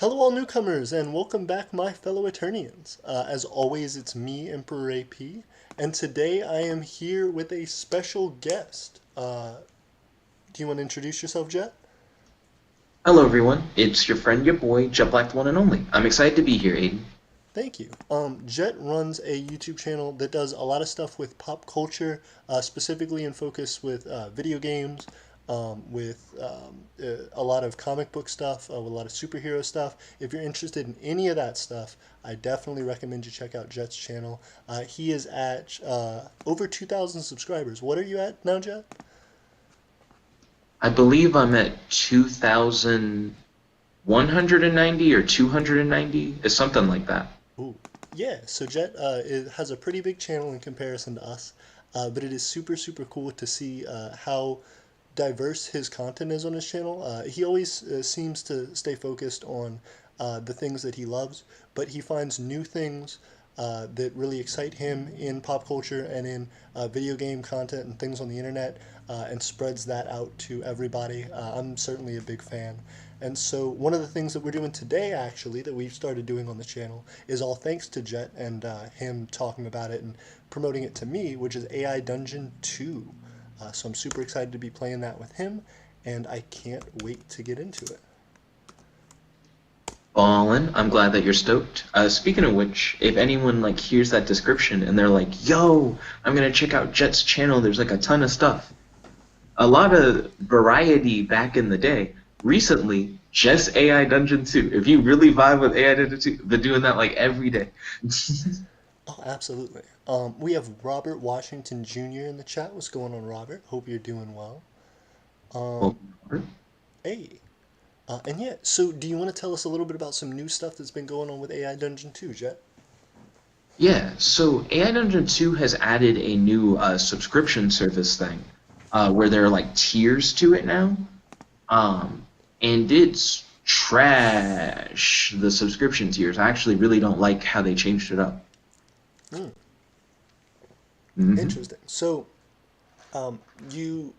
Hello, all newcomers, and welcome back, my fellow Eternians. As always, it's me, Emperor AP, and today I am here with a special guest. Do you want to introduce yourself, Jet? Hello, everyone. It's your friend, your boy, Jet Black, the one and only. I'm excited to be here, Aiden. Thank you. Jet runs a YouTube channel that does a lot of stuff with pop culture, specifically in focus with video games, a lot of comic book stuff, with a lot of superhero stuff. If you're interested in any of that stuff, I definitely recommend you check out Jet's channel. He is at over 2,000 subscribers. What are you at now, Jet? I believe I'm at 2,190 or 290. It's something like that. Ooh. Yeah, so Jet has a pretty big channel in comparison to us, but it is super, super cool to see how diverse his content is on his channel. He always seems to stay focused on the things that he loves, but he finds new things that really excite him in pop culture and in video game content and things on the internet and spreads that out to everybody. I'm certainly a big fan. And so, one of the things that we're doing today, actually, that we've started doing on the channel, is all thanks to Jet and him talking about it and promoting it to me, which is AI Dungeon 2. So I'm super excited to be playing that with him, and I can't wait to get into it. Ballin'. I'm glad that you're stoked. Speaking of which, if anyone hears that description and they're like, "Yo, I'm gonna check out Jet's channel. There's a ton of stuff." A lot of variety back in the day. Recently, just AI Dungeon 2. If you really vibe with AI Dungeon 2, they're doing that every day. Oh, absolutely. We have Robert Washington Jr. in the chat. What's going on, Robert? Hope you're doing well. Well, Hey. And yeah, so do you want to tell us a little bit about some new stuff that's been going on with AI Dungeon 2, Jet? yeah, so AI Dungeon 2 has added a new subscription service thing where there are tiers to it now. And it's trash, the subscription tiers. I actually really don't like how they changed it up. Hmm. hmm Interesting. So, um, you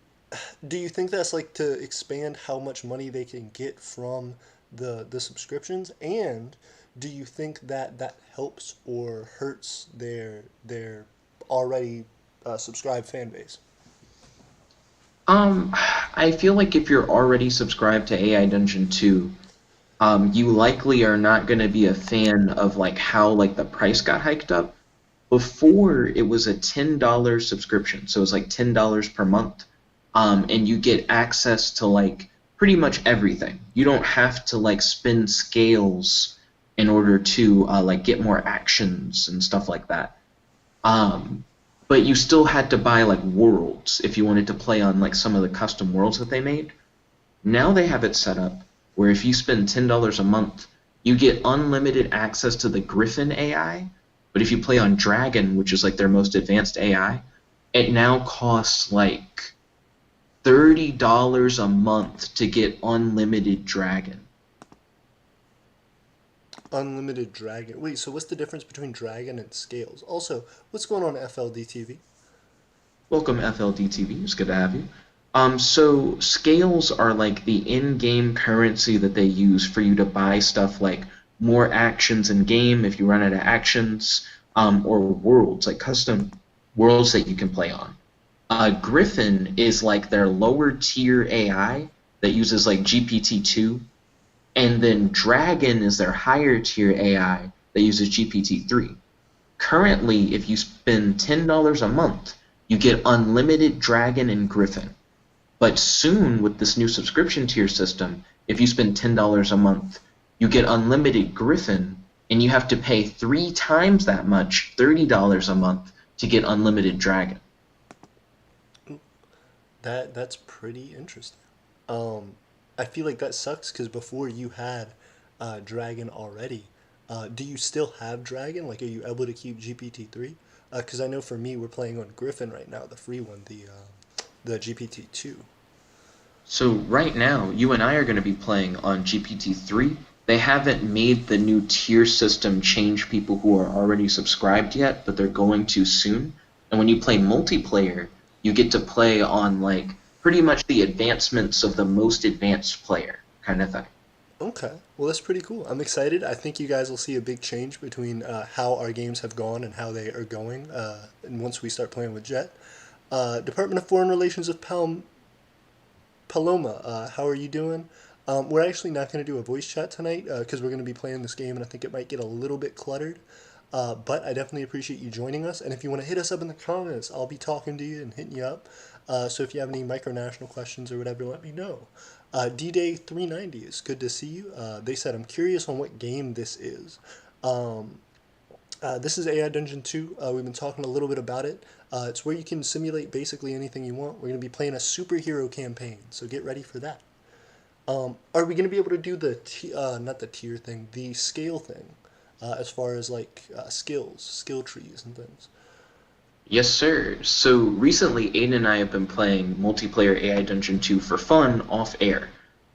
do you think that's like to expand how much money they can get from the subscriptions, and do you think that that helps or hurts their already subscribed fan base? I feel like if you're already subscribed to AI Dungeon 2, you likely are not going to be a fan of how the price got hiked up. Before it was a $10 subscription, so it was $10 per month, and you get access to pretty much everything. You don't have to spin scales in order to get more actions and stuff like that. Um, but you still had to buy worlds if you wanted to play on some of the custom worlds that they made. Now they have it set up where if you spend $10 a month, you get unlimited access to the Griffin AI. But if you play on Dragon, which is their most advanced AI, it now costs $30 a month to get unlimited Dragon. Unlimited Dragon. Wait, so what's the difference between Dragon and Scales? Also, what's going on FLDTV? Welcome FLDTV, it's good to have you. So scales are the in-game currency that they use for you to buy stuff more actions in game if you run out of actions, or worlds custom worlds that you can play on. Griffin is their lower tier AI that uses GPT-2, and then Dragon is their higher tier AI that uses GPT-3. Currently, if you spend $10 a month, you get unlimited Dragon and Griffin. But soon, with this new subscription tier system, if you spend $10 a month, you get unlimited Griffin, and you have to pay 3 times that much, $30 a month, to get unlimited Dragon. That's pretty interesting. Um, I feel like that sucks because before you had Dragon already. Do you still have Dragon? Like, are you able to keep GPT-3? Because I know for me, we're playing on Griffin right now, the free one, the GPT-2. So right now, you and I are going to be playing on GPT-3. They haven't made the new tier system change people who are already subscribed yet, but they're going to soon. And when you play multiplayer, you get to play on pretty much the advancements of the most advanced player kind of thing. Okay, well that's pretty cool. I'm excited. I think you guys will see a big change between how our games have gone and how they are going. And once we start playing with Jet, Department of Foreign Relations of Paloma, how are you doing? We're actually not going to do a voice chat tonight because we're going to be playing this game, and I think it might get a little bit cluttered. But I definitely appreciate you joining us. And if you want to hit us up in the comments, I'll be talking to you and hitting you up. So if you have any micronational questions or whatever, let me know. D-Day 390 is good to see you. They said, I'm curious on what game this is. Um, this is AI Dungeon 2. We've been talking a little bit about it. It's where you can simulate basically anything you want. We're going to be playing a superhero campaign, so get ready for that. Are we going to be able to do not the tier thing, the scale thing, as far as like skills, skill trees, and things? Yes, sir. So recently, Aiden and I have been playing multiplayer AI Dungeon 2 for fun off air.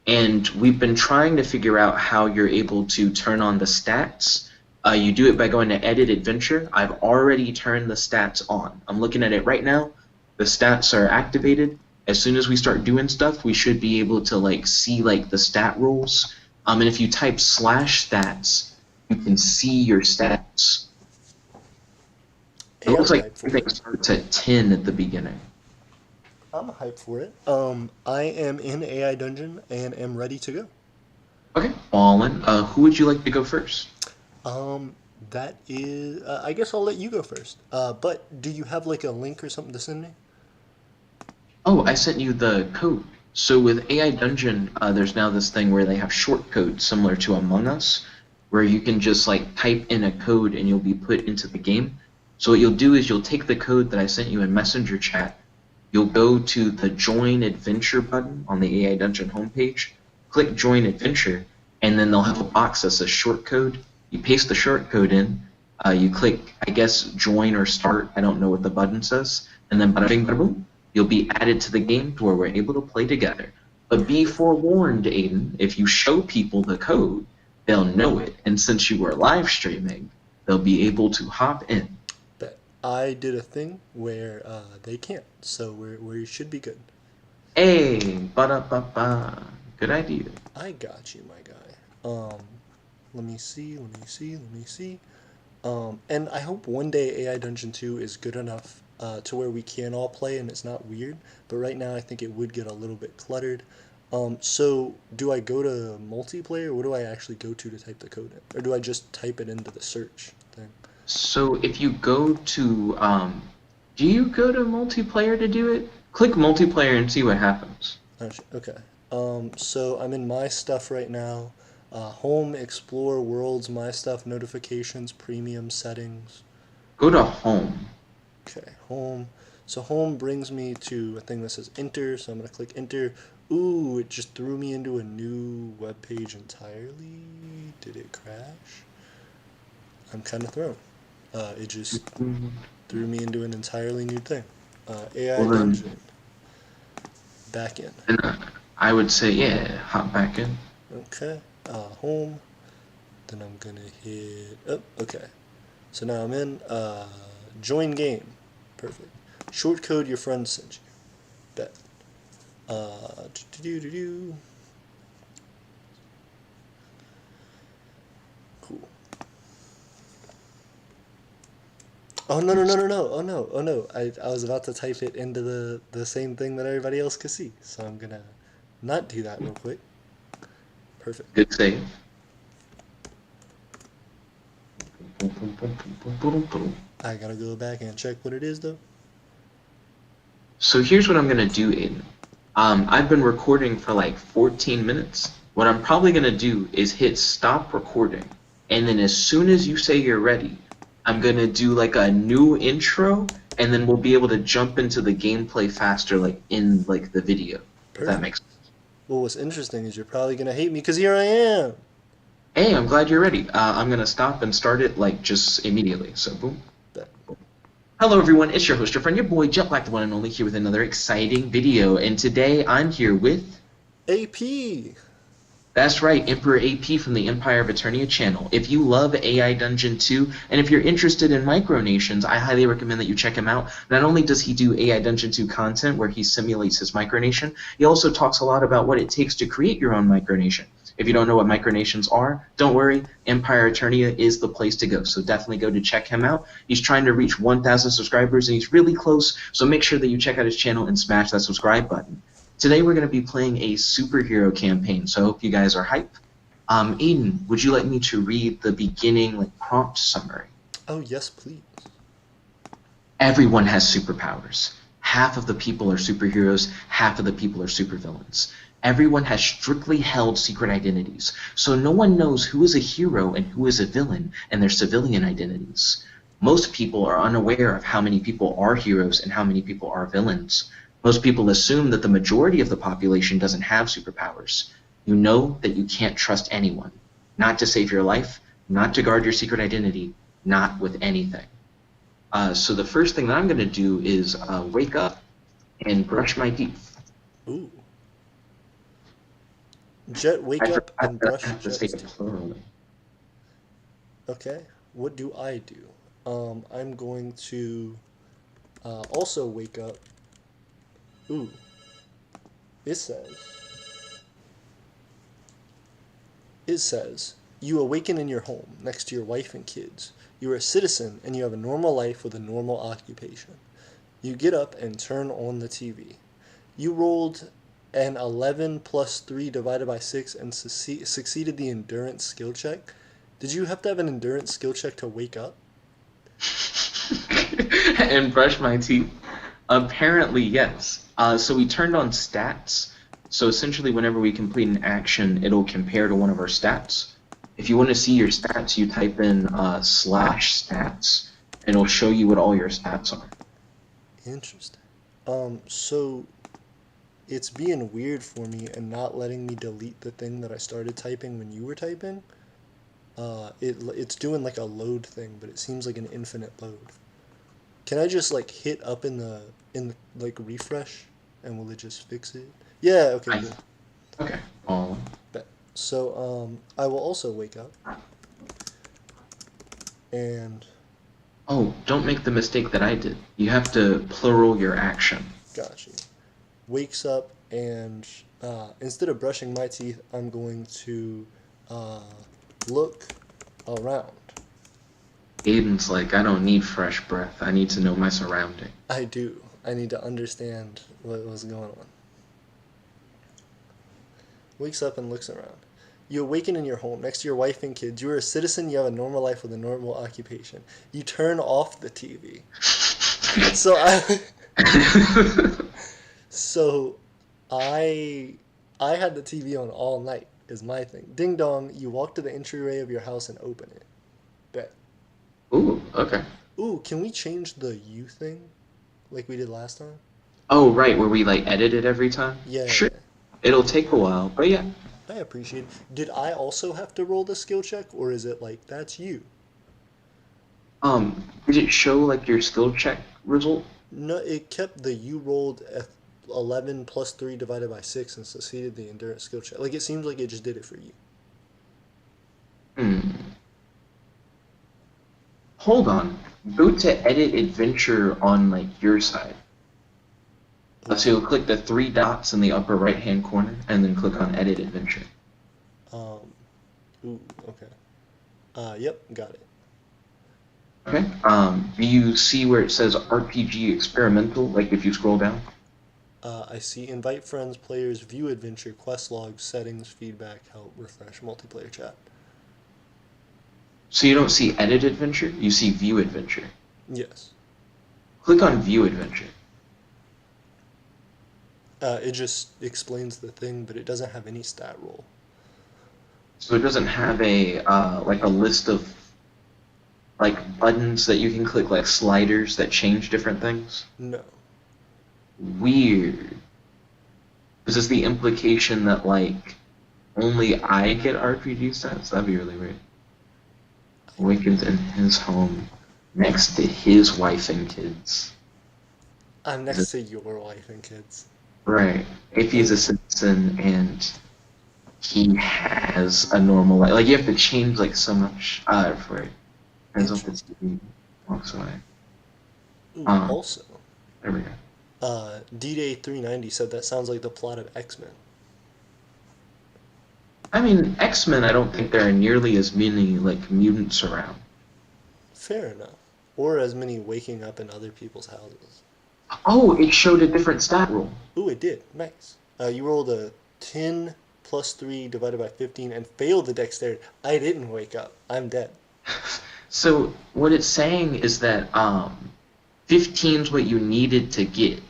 And we've been trying to figure out how you're able to turn on the stats. You do it by going to Edit Adventure. I've already turned the stats on. I'm looking at it right now. The stats are activated. As soon as we start doing stuff, we should be able to like see like the stat rules. And if you type /stats, you can see your stats. It Hey, looks I'm like hyped for everything it. starts at 10 at the beginning. I'm hyped for it. I am in AI Dungeon and am ready to go. Okay, Ballin. Who would you like to go first? Um, that is, I guess I'll let you go first. But do you have like a link or something to send me? Oh, I sent you the code. So with AI Dungeon, there's now this thing where they have short codes similar to Among Us, where you can just like type in a code and you'll be put into the game. So what you'll do is you'll take the code that I sent you in Messenger chat, you'll go to the Join Adventure button on the AI Dungeon homepage, click Join Adventure, and then they'll have a box that says short code. You paste the short code in, you click, I guess, Join or Start, I don't know what the button says, and then bada bing, bada boom, you'll be added to the game to where we're able to play together. But be forewarned, Aiden, if you show people the code, they'll know it, and since you were live streaming, they'll be able to hop in. But I did a thing where they can't, so we should be good. Hey, ba-da-ba-ba. Good idea. I got you, my guy. Let me see, let me see, let me see. And I hope one day AI Dungeon 2 is good enough to where we can all play and it's not weird. But right now, I think it would get a little bit cluttered. So do I go to multiplayer? Or what do I actually go to type the code in? Or do I just type it into the search thing? So if you go to, do you go to multiplayer to do it? Click multiplayer and see what happens. Okay. So I'm in my stuff right now. Home, explore, worlds, my stuff, notifications, premium settings. Go to home. Okay, home. So home brings me to a thing that says enter, so I'm gonna click enter. Ooh, it just threw me into a new web page entirely. Did it crash? I'm kind of thrown. It just threw me into an entirely new thing. AI Well then, Dungeon. Back in. then I would say, yeah, hop back in. Okay. Home. Then I'm gonna hit. Oh, okay. So now I'm in. Join game. Perfect. Short code your friend sent you. Bet. Do do do. Cool. Oh no no no no no! Oh no oh no! I was about to type it into the same thing that everybody else could see, so I'm gonna not do that real quick. Perfect. Good save. I gotta go back and check what it is though. So here's what I'm gonna do, Aiden. I've been recording for like 14 minutes. What I'm probably gonna do is hit stop recording, and then as soon as you say you're ready, I'm gonna do like a new intro, and then we'll be able to jump into the gameplay faster, like in like the video. If that Perfect. makes sense. Well, what's interesting is you're probably gonna hate me because here I am. Hey, I'm glad you're ready. I'm gonna stop and start it like just immediately. So boom. Bet. Hello everyone, it's your host, your friend, your boy Jet Black, the one and only, here with another exciting video. And today I'm here with AP. That's right, Emperor AP from the Empire of Eternia channel. If you love AI Dungeon 2, and if you're interested in micronations, I highly recommend that you check him out. Not only does he do AI Dungeon 2 content where he simulates his micronation, he also talks a lot about what it takes to create your own micronation. If you don't know what micronations are, don't worry, Empire Eternia is the place to go. So definitely go to check him out. He's trying to reach 1,000 subscribers and he's really close, so make sure that you check out his channel and smash that subscribe button. Today we're going to be playing a superhero campaign, so I hope you guys are hyped. Aiden, would you like me to read the beginning prompt summary? Oh, yes, please. Everyone has superpowers. Half of the people are superheroes, half of the people are supervillains. Everyone has strictly held secret identities, so no one knows who is a hero and who is a villain in their civilian identities. Most people are unaware of how many people are heroes and how many people are villains. Most people assume that the majority of the population doesn't have superpowers. You know that you can't trust anyone. Not to save your life, not to guard your secret identity, not with anything. So the first thing that I'm going to do is wake up and brush my teeth. Ooh. Jet, wake up and brush I have to Jet's say it teeth. plurally. Okay, what do I do? I'm going to also wake up. Ooh, it says, you awaken in your home next to your wife and kids. You are a citizen and you have a normal life with a normal occupation. You get up and turn on the TV. You rolled an 11 plus 3 divided by 6 and succeeded the endurance skill check. Did you have to have an endurance skill check to wake up? And brush my teeth? Apparently, yes. So we turned on stats. So essentially, whenever we complete an action, it'll compare to one of our stats. If you want to see your stats, you type in /stats, and it'll show you what all your stats are. Interesting. So it's being weird for me and not letting me delete the thing that I started typing when you were typing. It's doing like a load thing, but it seems like an infinite load. Can I just like hit up in the like refresh, and will it just fix it? Yeah. Okay. I, Good. okay. Oh. Bet. So I will also wake up and Oh, don't make the mistake that I did. You have to plural your action. got you. Wakes up and instead of brushing my teeth, I'm going to uh, look around. Aiden's like, I don't need fresh breath. I need to know my surrounding. I do. I need to understand what was going on. Wakes up and looks around. You awaken in your home next to your wife and kids. You are a citizen. You have a normal life with a normal occupation. You turn off the TV. So so I, I had the TV on all night. Is my thing. Ding dong. You walk to the entryway of your house and open it. Bet. Ooh, okay. Ooh, can we change the you thing, like we did last time? Oh, right, where we edit it every time? Yeah. Sure. It'll take a while, but yeah. I appreciate it. Did I also have to roll the skill check, or is it like that's you? Did it show your skill check result? No, it kept the you rolled 11 plus 3 divided by 6 and succeeded the endurance skill check. Like it seems like it just did it for you. Hmm. Hold on. Go to edit adventure on your side. So you'll click the three dots in the upper right hand corner and then click on edit adventure. Um, ooh, okay. Yep, got it. Okay. Do you see where it says RPG experimental, if you scroll down? I see invite friends, players, view adventure, quest logs, settings, feedback, help, refresh, multiplayer chat. So you don't see edit adventure, you see view adventure. Yes. Click on view adventure. It just explains the thing, but it doesn't have any stat roll. So it doesn't have a list of buttons that you can click, sliders that change different things? No. Weird. Is this the implication that only I get RPG stats? That'd be really weird. Awakens in his home next to his wife and kids. I'm next to your wife and kids. Right. If he's a citizen and he has a normal life. Like you have to change like so much before it turns off the Interesting. TV, walks away. Ooh, Um, also, there we go. D-Day 390 said that sounds like the plot of X-Men. I mean, X-Men. I don't think there are nearly as many like mutants around. Fair enough. Or as many waking up in other people's houses. Oh, it showed a different stat rule. Ooh, it did. Nice. You rolled a 10 plus 3 divided by 15 and failed the dexterity. I didn't wake up. I'm dead. So what it's saying is that 15 is what you needed to get,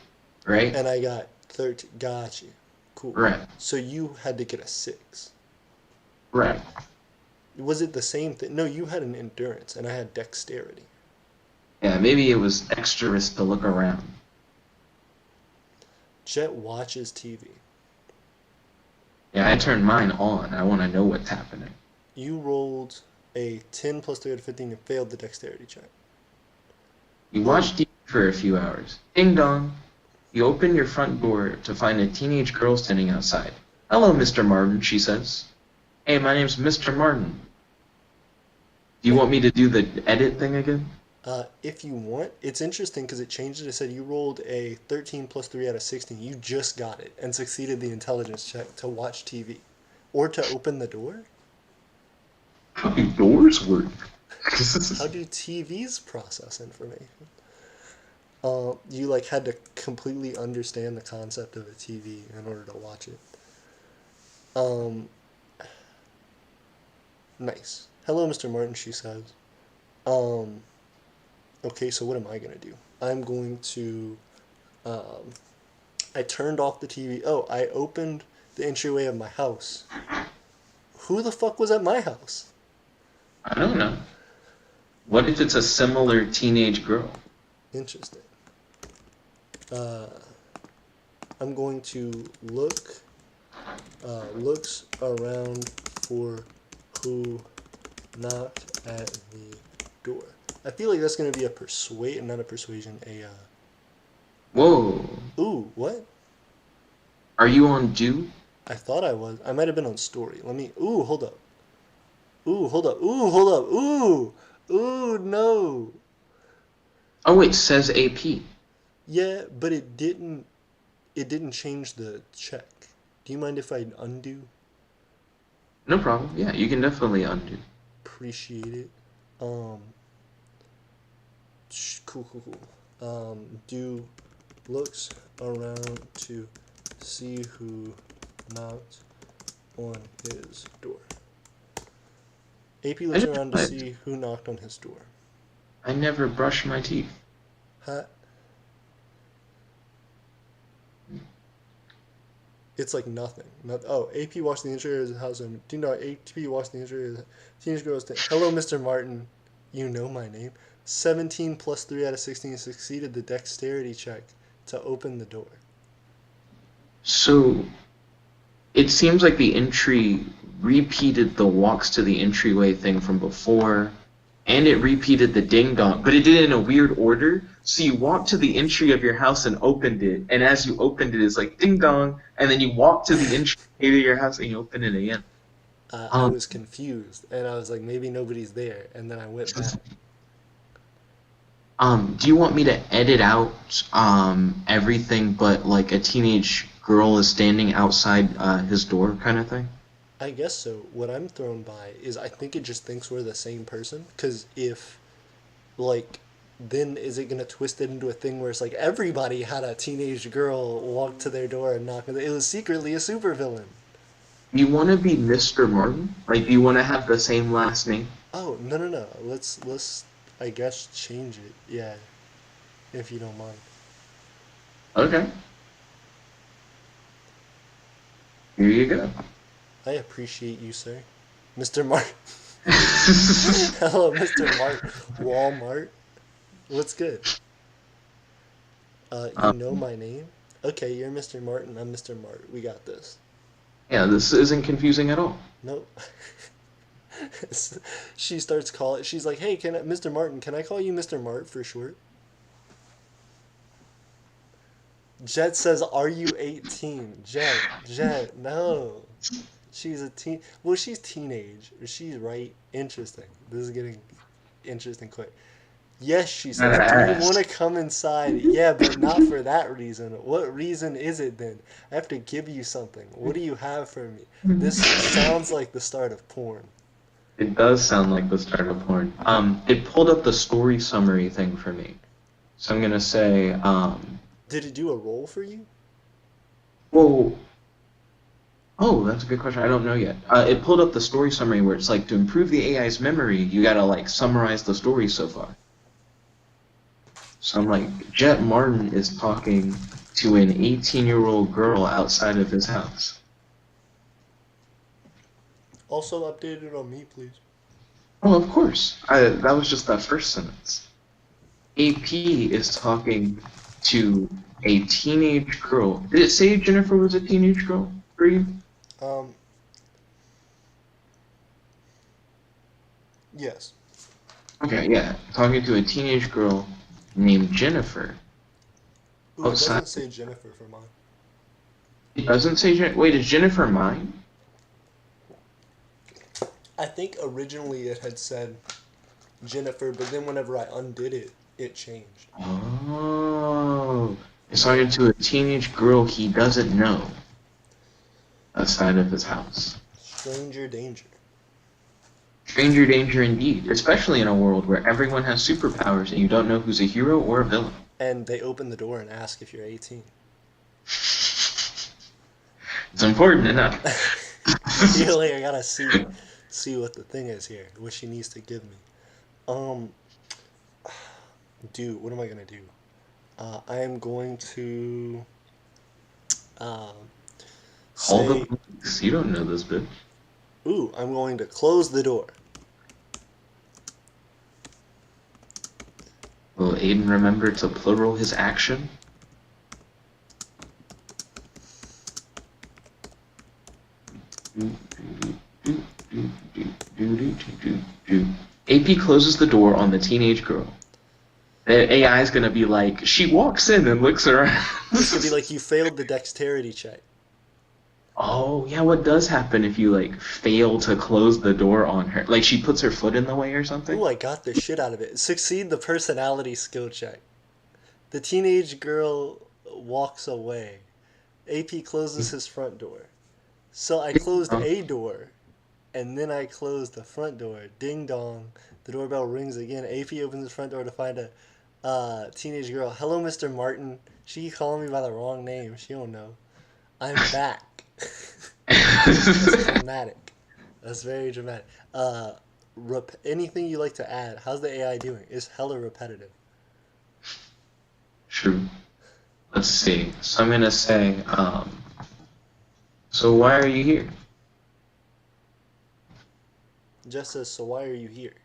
right? And I got 13. Got you. Cool. Right, So you had to get a 6. right. Was it the same thing? No, you had an endurance and I had dexterity. Yeah, maybe it was extra risk to look around. Jet watches TV. Yeah, I turned mine on. I want to know what's happening. You rolled a 10 plus 3 out of 15 and failed the dexterity check. You Boom. watch TV for a few hours. Ding dong. You open your front door to find a teenage girl standing outside. Hello, Mr. Martin, she says. Hey, my name's Mr. Martin. Do you Wait, want me to do the edit thing again? if you want, it's interesting because it changed it. It said you rolled a 13 plus 3 out of 16. You just got it and succeeded the intelligence check to watch TV or to open the door. How do doors work? How do TVs process information? You like had to completely understand the concept of a TV in order to watch it. Um, nice. Hello, Mr. Martin, she says. Um, okay, so what am I gonna do? I'm going to um, I turned off the TV. Oh, I opened the entryway of my house. Who the fuck was at my house? I don't know. What if it's a similar teenage girl? Interesting. Uh, I'm going to looks around for who knocked at the door. I feel like that's going to be a persuade, not a persuasion, Whoa. ooh, what? Are you on do? I thought I was. I might have been on story. Let me, ooh, hold up. Ooh, hold up. Ooh, hold up. Ooh, no. Oh, it says AP. Yeah, but it didn't change the check. Do you mind if I undo? No problem. Yeah, you can definitely undo. Appreciate it. Um, cool, cool, cool. Do looks around to see who knocked on his door. AP I looks just around to realized see who knocked on his door. I never brush my teeth. Huh? It's like nothing. Oh, AP watched the interior of his house. And do you know AP watched the interior of the teenage girl? Hello, Mr. Martin. You know my name. 17 plus 3 out of 16 succeeded the dexterity check to open the door. So it seems like the entry repeated the walks to the entryway thing from before, and it repeated the ding dong, but it did it in a weird order. So you walked to the entry of your house and opened it, and as you opened it, it's like ding dong, and then you walk to the entry of your house and you open it again. I Um, was confused and I was like, maybe nobody's there. And then I went back. do you want me to edit out everything but like a teenage girl is standing outside his door kind of thing? I guess so. What I'm thrown by is I think it just thinks we're the same person. Because if, like, then is it going to twist it into a thing where it's like everybody had a teenage girl walk to their door and knock on it was secretly a supervillain. You want to be Mr. Martin? Like, do you want to have the same last name? Oh, no, no, no. Let's, I guess, change it. Yeah, if you don't mind. Okay, here you go. I appreciate you, sir. Mr. Mart. Hello, Mr. Mart. Walmart. What's good? You know um, my name? Okay, you're Mr. Martin. I'm Mr. Mart. We got this. yeah, this isn't confusing at all. Nope. She starts calling. She's like, "Hey, Mr. Martin? Can I call you Mr. Mart for short?" Jet says, "Are you 18?" Jet, no. She's a teen. Well, she's teenage. She's right. Interesting. This is getting interesting quick. Yes, she Gotta says. Do you want ask. to come inside? Yeah, but not for that reason. What reason is it then? I have to give you something. What do you have for me? This sounds like the start of porn. It does sound like the start of porn. It pulled up the story summary thing for me. So I'm gonna say, Did it do a roll for you? well, oh, that's a good question. I don't know yet. It pulled up the story summary where it's like to improve the AI's memory, you gotta like summarize the story so far. So I'm like, Jet Martin is talking to an 18-year-old girl outside of his house. Also updated on me, please. Oh, of course. That was just that first sentence. AP is talking to a teenage girl. Did it say Jennifer was a teenage girl for you? Um, yes. Okay, yeah. Talking to a teenage girl named Jennifer Ooh, it outside. doesn't say Jennifer for mine. It doesn't say Wait, is Jennifer mine? I think originally it had said Jennifer, but then whenever I undid it, it changed. Oh. He's talking to a teenage girl he doesn't know outside of his house. Stranger danger. Stranger danger indeed, especially in a world where everyone has superpowers and you don't know who's a hero or a villain. And they open the door and ask if you're 18. It's important enough. I feel like I gotta see what the thing is here, what she needs to give me. Um, Dude, what am I gonna do? I am going to um, Call the say, police. You don't know this bitch. ooh, I'm going to close the door. Will Aiden remember to plural his action? AP closes the door on the teenage girl. The AI is gonna be like, she walks in and looks around. It's gonna be like you failed the dexterity check. Oh, yeah, what does happen if you, like, fail to close the door on her? Like, she puts her foot in the way or something? Ooh, I got the shit out of it. Succeed the personality skill check. The teenage girl walks away. AP closes his front door. So I closed Oh, a door, and then I closed the front door. Ding dong. The doorbell rings again. AP opens the front door to find a teenage girl. Hello, Mr. Martin. She calling me by the wrong name. She don't know. I'm back. That's dramatic. That's very dramatic. Anything you like to add? How's the AI doing? It's hella repetitive. true. Let's see. So I'm gonna say, so why are you here? Just says, so why are you here?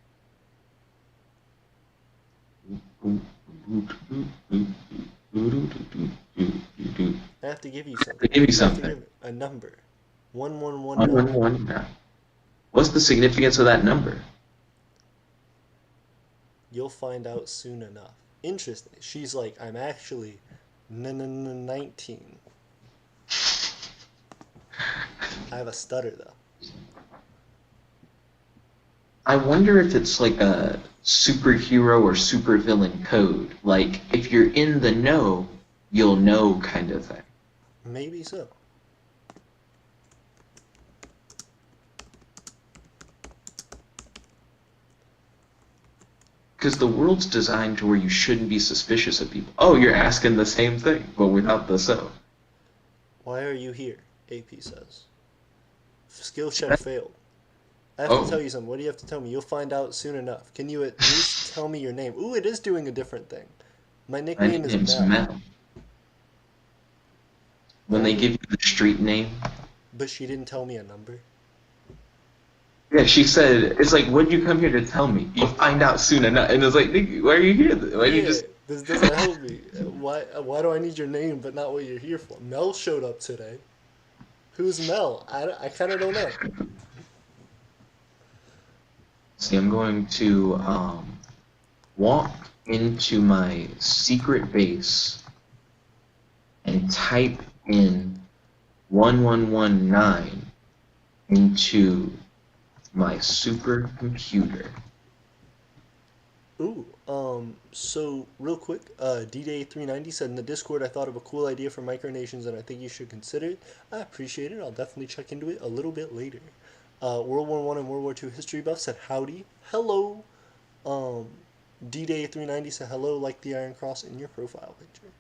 I have to give you something. Give me You have to something. give a number. 111 number. 111. What's the significance of that number? You'll find out soon enough. Interesting. She's like, I'm actually 19. I have a stutter though. I wonder if it's like a superhero or supervillain code. Like, if you're in the know, you'll know kind of thing. Maybe so. Because the world's designed to where you shouldn't be suspicious of people. Oh, you're asking the same thing, but without the so. Why are you here? AP says. Skill check failed. I have to Oh, tell you something. What do you have to tell me? You'll find out soon enough. Can you at least tell me your name? Ooh, it is doing a different thing. My my nickname is name's Mel. Mel. When they Only, give you the street name, but she didn't tell me a number. yeah, she said, it's like, what'd you come here to tell me? You'll find out soon enough. And it's like, nigga, why are you here? Why do you Yeah, just... this doesn't help me. Why do I need your name but not what you're here for? Mel showed up today. Who's Mel? I kind of don't know. See, I'm going to walk into my secret base and type in 1119 into my supercomputer. Ooh, so real quick, D-Day 390 said in the Discord, I thought of a cool idea for micronations and I think you should consider it. I appreciate it. I'll definitely check into it a little bit later. World War One and World War Two history buff said howdy. Hello. Um, D-Day 390 said hello, like the Iron Cross in your profile picture.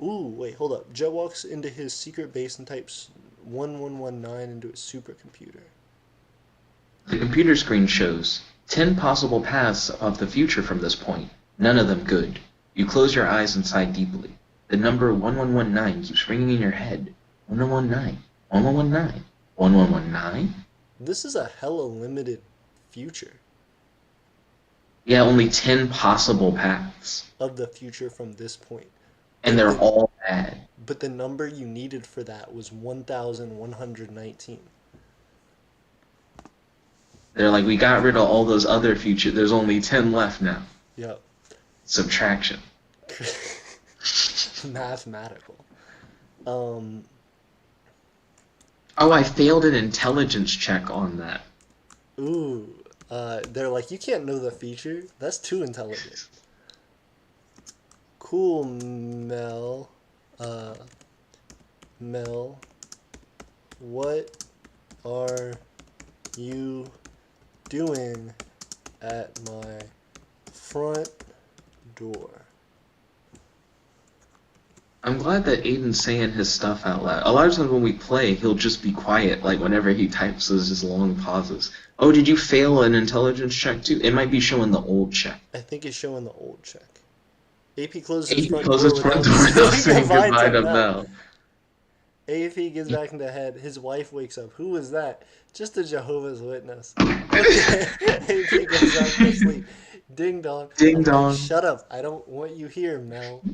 Ooh, wait, hold up. Jet walks into his secret base and types 1119 into his supercomputer. The computer screen shows 10 possible paths of the future from this point, none of them good. You close your eyes and sigh deeply. The number 1119 keeps ringing in your head. 1119, 1119, 1119? This is a hella limited future Yeah, only 10 possible paths. of the future from this point. And But they're the all bad. but the number you needed for that was 1119. They're like, we got rid of all those other future. There's only 10 left now. Yep. Subtraction. Mathematical. Um Oh, I failed an intelligence check on that. ooh, they're like you can't know the feature. That's too intelligent. Cool, Mel. Uh Mel, what are you doing at my front door? I'm glad that Aiden's saying his stuff out loud. A lot of times when we play, he'll just be quiet, like whenever he types those just long pauses. Oh, did you fail an intelligence check too? It might be showing the old check. I think it's showing the old check. AP closes his Aiden front door closes front without door without saying saying goodbye goodbye to to Mel. Mel. AP gets back into head. His wife wakes up. Who was that? Just a Jehovah's Witness. Okay. AP goes back to sleep. Ding dong. Ding I'm like, dong. shut up. I don't want you here, Mel.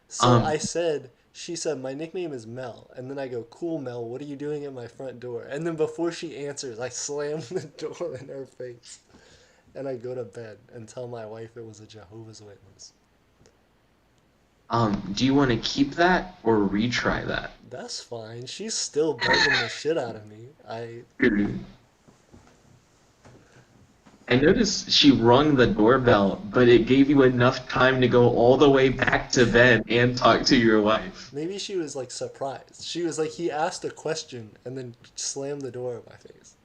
So I said, she said, my nickname is Mel. And then I go, cool, Mel, what are you doing at my front door? And then before she answers, I slam the door in her face. And I go to bed and tell my wife it was a Jehovah's Witness. Do you want to keep that or retry that? That's fine. She's still bugging the shit out of me. I noticed she rung the doorbell, but it gave you enough time to go all the way back to bed and talk to your wife. Maybe she was like surprised. She was like, he asked a question and then slammed the door in my face.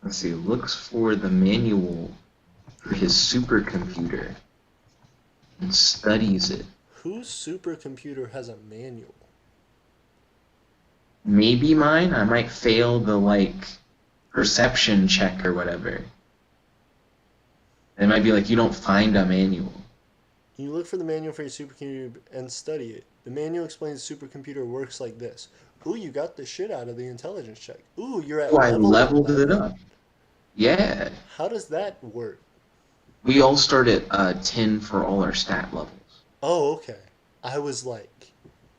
Let's see, looks for the manual for his supercomputer and studies it. Whose supercomputer has a manual? Maybe mine? I might fail the, like, perception check or whatever. It might be like, you don't find a manual. You look for the manual for your supercomputer and study it. The manual explains the supercomputer works like this. Ooh, you got the shit out of the intelligence check. Ooh, you're at Oh, I level leveled it 11? up. Yeah. How does that work? We all start at 10 for all our stat levels. Oh, okay. I was like,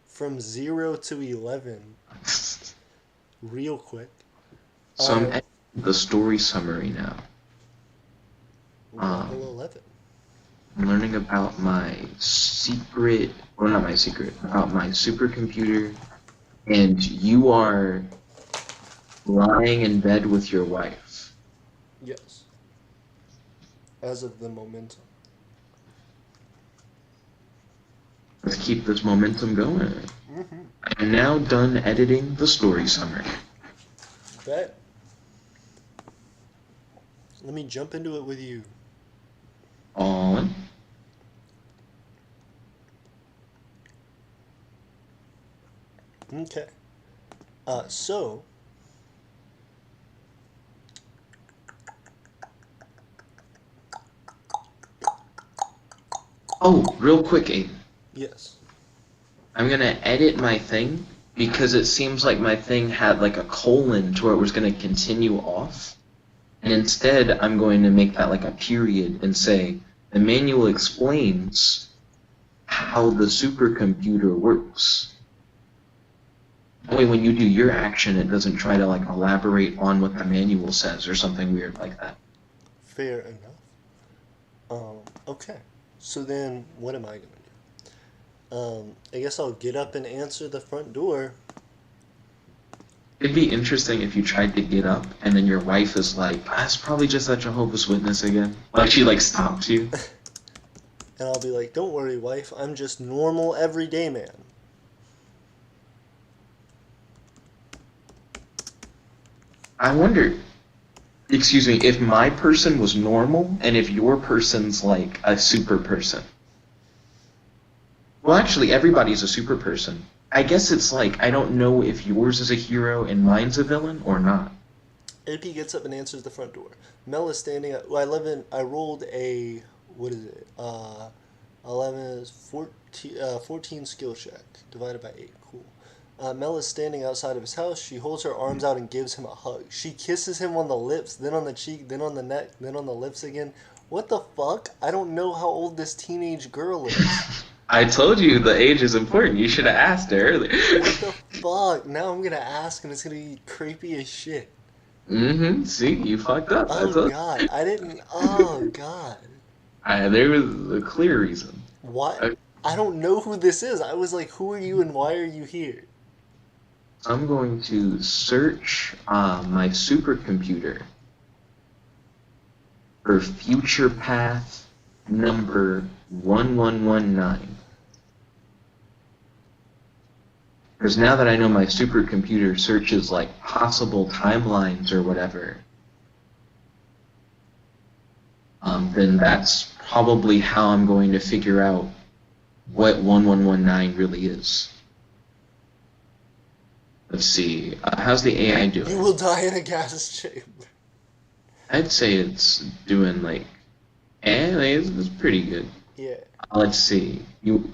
from 0 to 11, real quick. So I'm at the story summary now. Level 11. I'm learning about my secret, well, not my secret, about my supercomputer, and you are lying in bed with your wife. Yes. As of the momentum. Let's keep this momentum going. Mm-hmm. I'm now done editing the story summary. Bet. Let me jump into it with you. On. Okay. So. Oh, real quick, Aiden. Yes. I'm gonna edit my thing because it seems like my thing had like a colon to where it was gonna continue off. And instead, I'm going to make that like a period and say, the manual explains how the supercomputer works. That way, when you do your action, it doesn't try to like elaborate on what the manual says or something weird like that. Fair enough. Okay. So then, what am I gonna do? I guess I'll get up and answer the front door. It'd be interesting if you tried to get up and then your wife is like, "That's probably just a Jehovah's Witness again." Like she like stops you. And I'll be like, don't worry, wife, I'm just normal, everyday man. I wonder, excuse me, if my person was normal and if your person's like a super person. Well, actually, everybody's a super person. I guess it's like I don't know if yours is a hero and mine's a villain or not. AP gets up and answers the front door. Mel is standing at, well, I rolled a, what is it? 11 is 14 skill check divided by 8. Cool. Mel is standing outside of his house. She holds her arms out and gives him a hug. She kisses him on the lips, then on the cheek, then on the neck, then on the lips again. What the fuck? I don't know how old this teenage girl is. I told you the age is important. You should have asked her earlier. What the fuck? Now I'm gonna ask and it's gonna be creepy as shit. Mm-hmm. See, you fucked up. I Oh told god, I didn't. Oh god. there was a clear reason. What? I, I don't know who this is. I was like, who are you and why are you here? I'm going to search my supercomputer for future path number 1119. Because now that I know my supercomputer searches like possible timelines or whatever, then that's probably how I'm going to figure out what 1119 really is. Let's see. How's the AI doing? You will die in a gas chamber. I'd say it's doing like, it's pretty good. Yeah. Let's see. You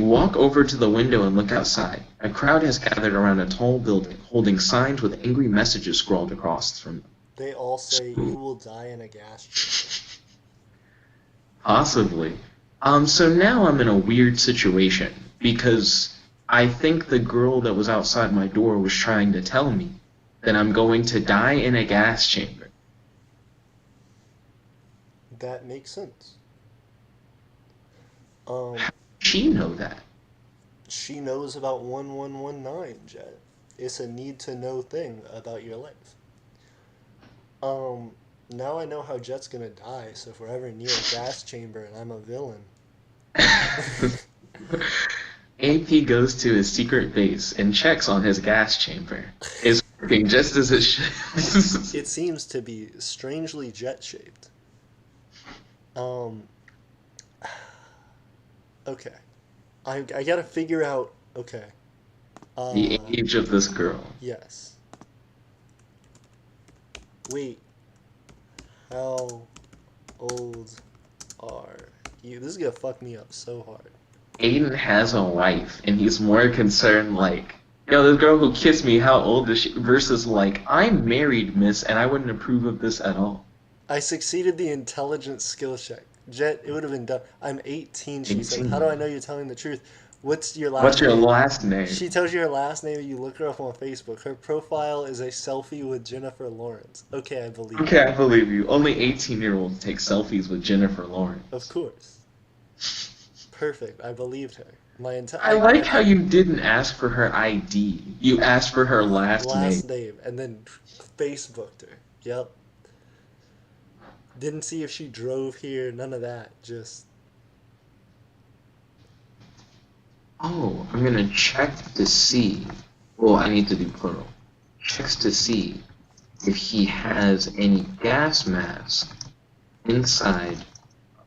walk over to the window and look outside. A crowd has gathered around a tall building, holding signs with angry messages scrawled across from them. They all say you will die in a gas chamber. Possibly. So now I'm in a weird situation because I think the girl that was outside my door was trying to tell me that I'm going to die in a gas chamber. That makes sense. How does she know that? She knows about 1119, Jet. It's a need to know thing about your life. Now I know how Jet's gonna die, so if we're ever near a gas chamber and I'm a villain. AP goes to his secret base and checks on his gas chamber. It's working just as it should. It seems to be strangely jet shaped. Um, okay. I gotta figure out. Okay. The age of this girl. Yes. Wait. How old are you? This is gonna fuck me up so hard. Aiden has a wife, and he's more concerned, like, yo, this girl who kissed me, how old is she? Versus, like, I'm married, miss, and I wouldn't approve of this at all. I succeeded the intelligence skill check. Jet, it would have been done. I'm 18, she said. How do 18. I know you're telling the truth? What's your What's last your name? last name? She tells you her last name and you look her up on Facebook. Her profile is a selfie with Jennifer Lawrence. Okay, I believe Okay, you. I believe you. Only 18-year-olds take selfies with Jennifer Of Lawrence. course. Perfect. I believed her. I like how you didn't ask for her ID. You asked for her last name. last name and then Facebooked her. Yep. Didn't see if she drove here, none of that. Just Oh, I'm gonna check to see. Well, I need to do plural. Checks to see if he has any gas mask inside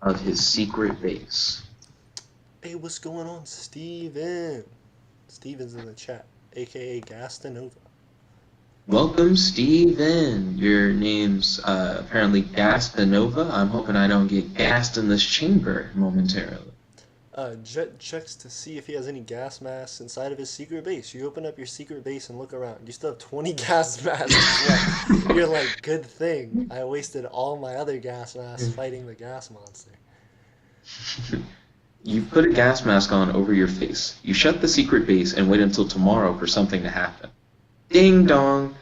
of his secret base. hey, what's going on, Steven? Steven's in the chat, aka Gastanova. Welcome, Steven. Your name's apparently Gastanova. I'm hoping I don't get gassed in this chamber momentarily. Jet checks to see if he has any gas masks inside of his secret base. You open up your secret base and look around. You still have 20 gas masks left. You're like, good thing. I wasted all my other gas masks fighting the gas monster. You put a gas mask on over your face. You shut the secret base and wait until tomorrow for something to happen. Ding dong.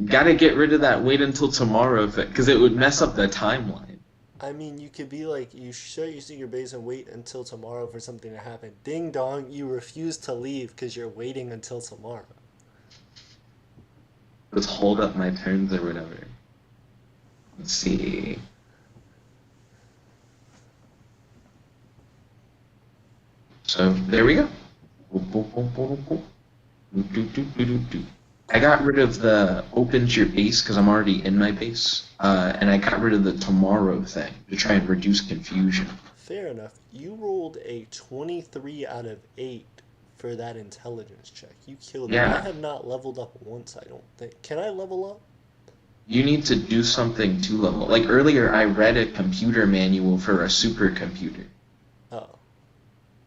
Gotta get rid of that wait until tomorrow thing, because it would mess up the timeline. I mean, you could be like, you shut your secret base and wait until tomorrow for something to happen. Ding dong, you refuse to leave because you're waiting until tomorrow. Let's hold up my turns or whatever. Let's see. So there we go. I got rid of the open to your base because I'm already in my base, and I got rid of the tomorrow thing to try and reduce confusion. Fair enough. You rolled a 23 out of 8 for that intelligence check. You killed it. I Yeah, have not leveled up once, I don't think. Can I level up? you need to do something to level. Like earlier, I read a computer manual for a supercomputer. Oh,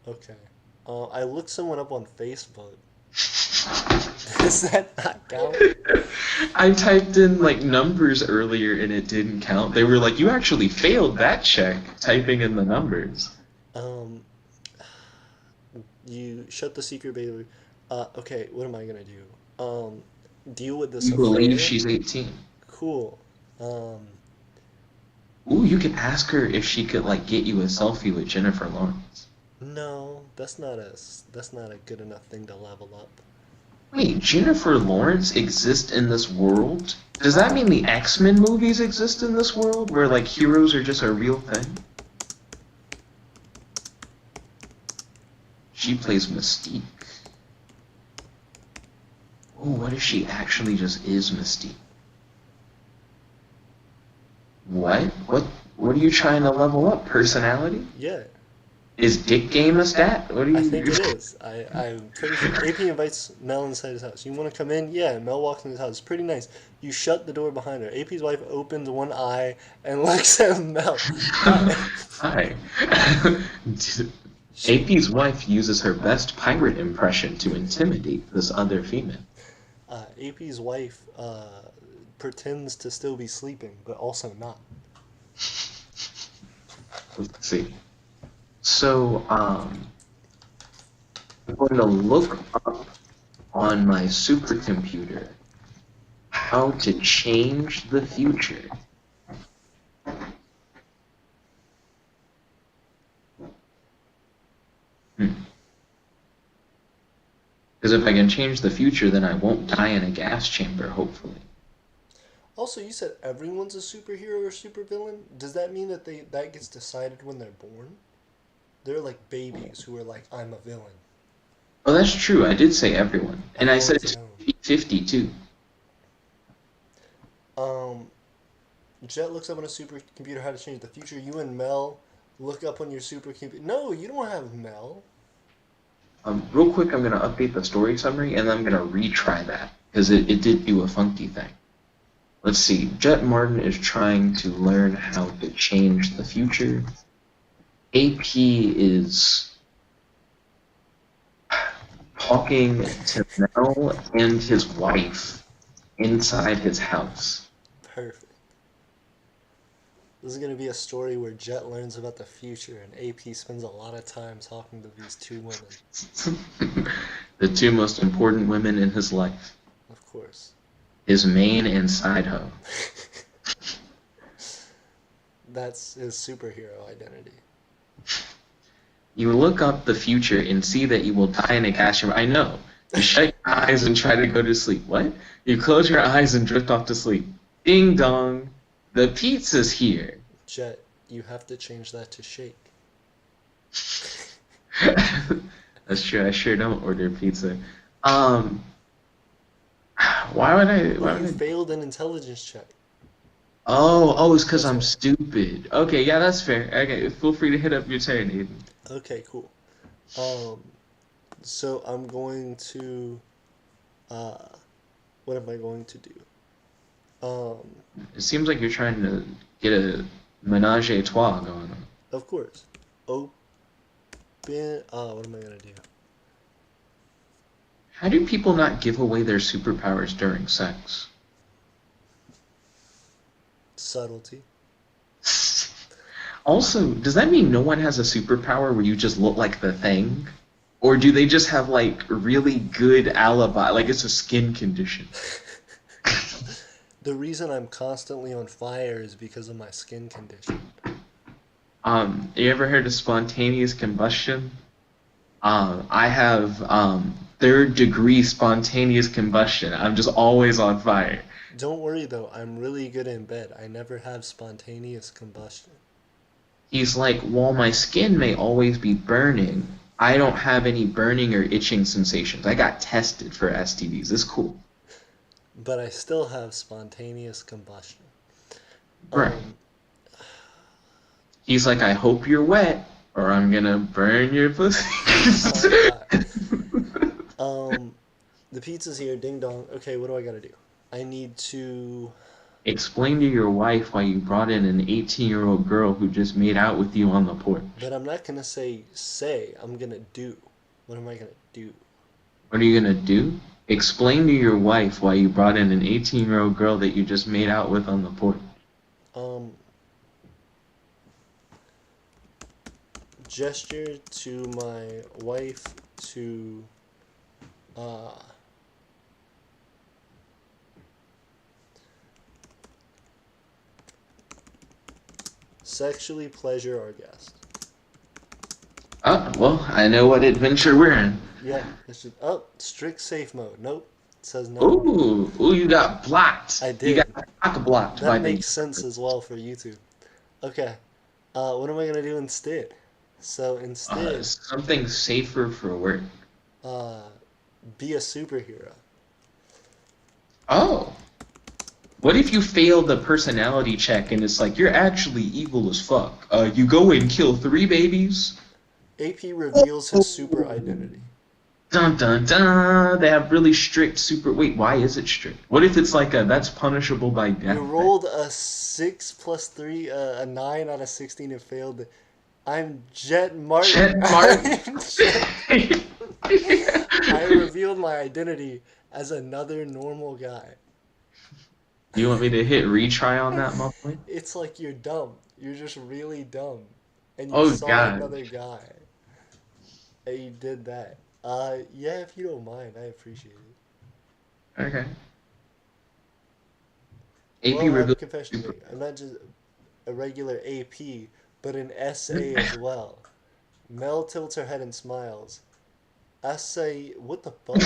okay. I looked someone up on Facebook. Does that not count? I typed in like numbers earlier and it didn't count. They were like, "You actually failed that check typing in the numbers." Um, you shut the secret beta. Okay, what am I gonna do? Deal with this You believe affair? she's 18. Cool. Um, Ooh, you could ask her if she could like get you a selfie with Jennifer Lawrence. no, that's not a good enough thing to level up. Wait, Jennifer Lawrence exists in this world? Does that mean the X-Men movies exist in this world where like heroes are just a real thing? She plays Mystique. Oh, what if she actually just is Mystique? What? What are you trying to level up? Personality? Yeah, Is dick game a stat? What do I think you? it is. I'm pretty sure. AP invites Mel inside his house. You want to come in? Yeah, Mel walks in his house. It's pretty nice. You shut the door behind her. AP's wife opens one eye and looks at Mel. Hi. Hi. She, AP's wife uses her best pirate impression to intimidate this other female. AP's wife pretends to still be sleeping, but also not. Let's see. So, I'm going to look up on my supercomputer how to change the future. Because if I can change the future, then I won't die in a gas chamber, hopefully. Also, you said everyone's a superhero or supervillain. Does that mean that that gets decided when they're born? They're like babies who are like, I'm a villain. Oh, that's true. I did say everyone. And I've I said always it's known. 50 too. Um, Jet looks up on a supercomputer how to change the future. You and Mel look up on your supercomputer. No, you don't have Mel. Real quick, I'm going to update the story summary, and then I'm going to retry that, because it did do a funky thing. Let's see. Jet Martin is trying to learn how to change the future. AP is talking to Mel and his wife inside his house. Perfect. This is going to be a story where Jet learns about the future and AP spends a lot of time talking to these two women. The two most important women in his life. Of course. His main and side hoe. That's his superhero identity. You look up the future and see that you will die in a gas chamber. I know. You shut your eyes and try to go to sleep. What? You close your eyes and drift off to sleep. Ding dong. The pizza's here. Jet, you have to change that to shake. That's true. I sure don't order pizza. Um, why would I? Well, Why you would I? failed an intelligence check. Oh, it's because That's I'm why. stupid. Okay, yeah, that's fair. Okay, feel free to hit up your turn, Aiden. Okay, cool. Um, so I'm going to, uh, what am I going to do? Um, It seems like you're trying to get a menage a trois going on. of course, open, what am I gonna do? How do people not give away their superpowers during sex? Subtlety. Also, does that mean no one has a superpower where you just look like the thing? Or do they just have like really good alibi, like it's a skin condition? The reason I'm constantly on fire is because of my skin condition. You ever heard of spontaneous combustion? I have third degree spontaneous combustion. I'm just always on fire. Don't worry though, I'm really good in bed. I never have spontaneous combustion. He's like, while my skin may always be burning, I don't have any burning or itching sensations. I got tested for STDs. It's cool. But I still have spontaneous combustion. Right. Um, He's like, I hope you're wet, or I'm gonna burn your pussy. oh my god. Um, the pizza's here, ding dong. Okay, what do I gotta do? I need to. Explain to your wife why you brought in an 18-year-old girl who just made out with you on the porch. But I'm not gonna say, I'm gonna do. What am I gonna do? What are you gonna do? Explain to your wife why you brought in an 18-year-old girl that you just made out with on the porch. Um, gesture to my wife to uh sexually pleasure our guest. Oh, well, I know what adventure we're in. Yeah, this should. Oh, strict safe mode. Nope, it says no. Ooh, you got blocked. I You did. got blocked by That the. makes sense as well for YouTube. Okay. What am I gonna do instead? So instead, Something safer for work. uh, be a superhero. Oh, what if you fail the personality check and it's like you're actually evil as fuck? You go and kill three babies. AP reveals his super identity. Dun dun dun. They have really strict super. Wait, why is it strict? What if it's like a that's punishable by You death? rolled a 6 plus 3, a 9 out of 16 and failed. I'm Jet Martin. Chet Martin. I revealed my identity as another normal guy. You want me to hit retry on that, my boy? It's like you're dumb. You're just really dumb. And you Oh saw God. another guy. And you did that. Yeah, if you don't mind, I appreciate it. Okay. AP Well, I have a reveal. confession to make. I'm not just a regular AP, but an SA as well. Mel tilts her head and smiles. SA, what the fuck?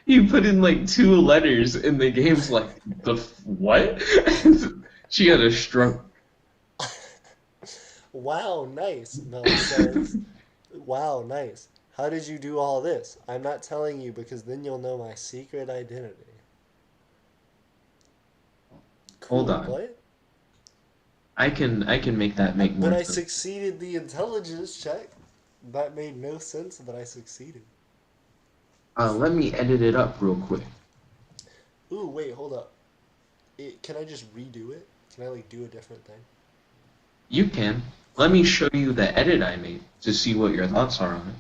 You put in like two letters and the game's like what? She had a stroke. Wow, nice, Mel says. Wow, nice. How did you do all this? I'm not telling you because then you'll know my secret identity. Hold Cool, on. what? I can make that make But more I sense. succeeded the intelligence check. That made no sense, but I succeeded. Let me edit it up real quick. Ooh, wait, hold up. Can I just redo it? Can I like do a different thing? You can. Let me show you the edit I made to see what your thoughts are on it.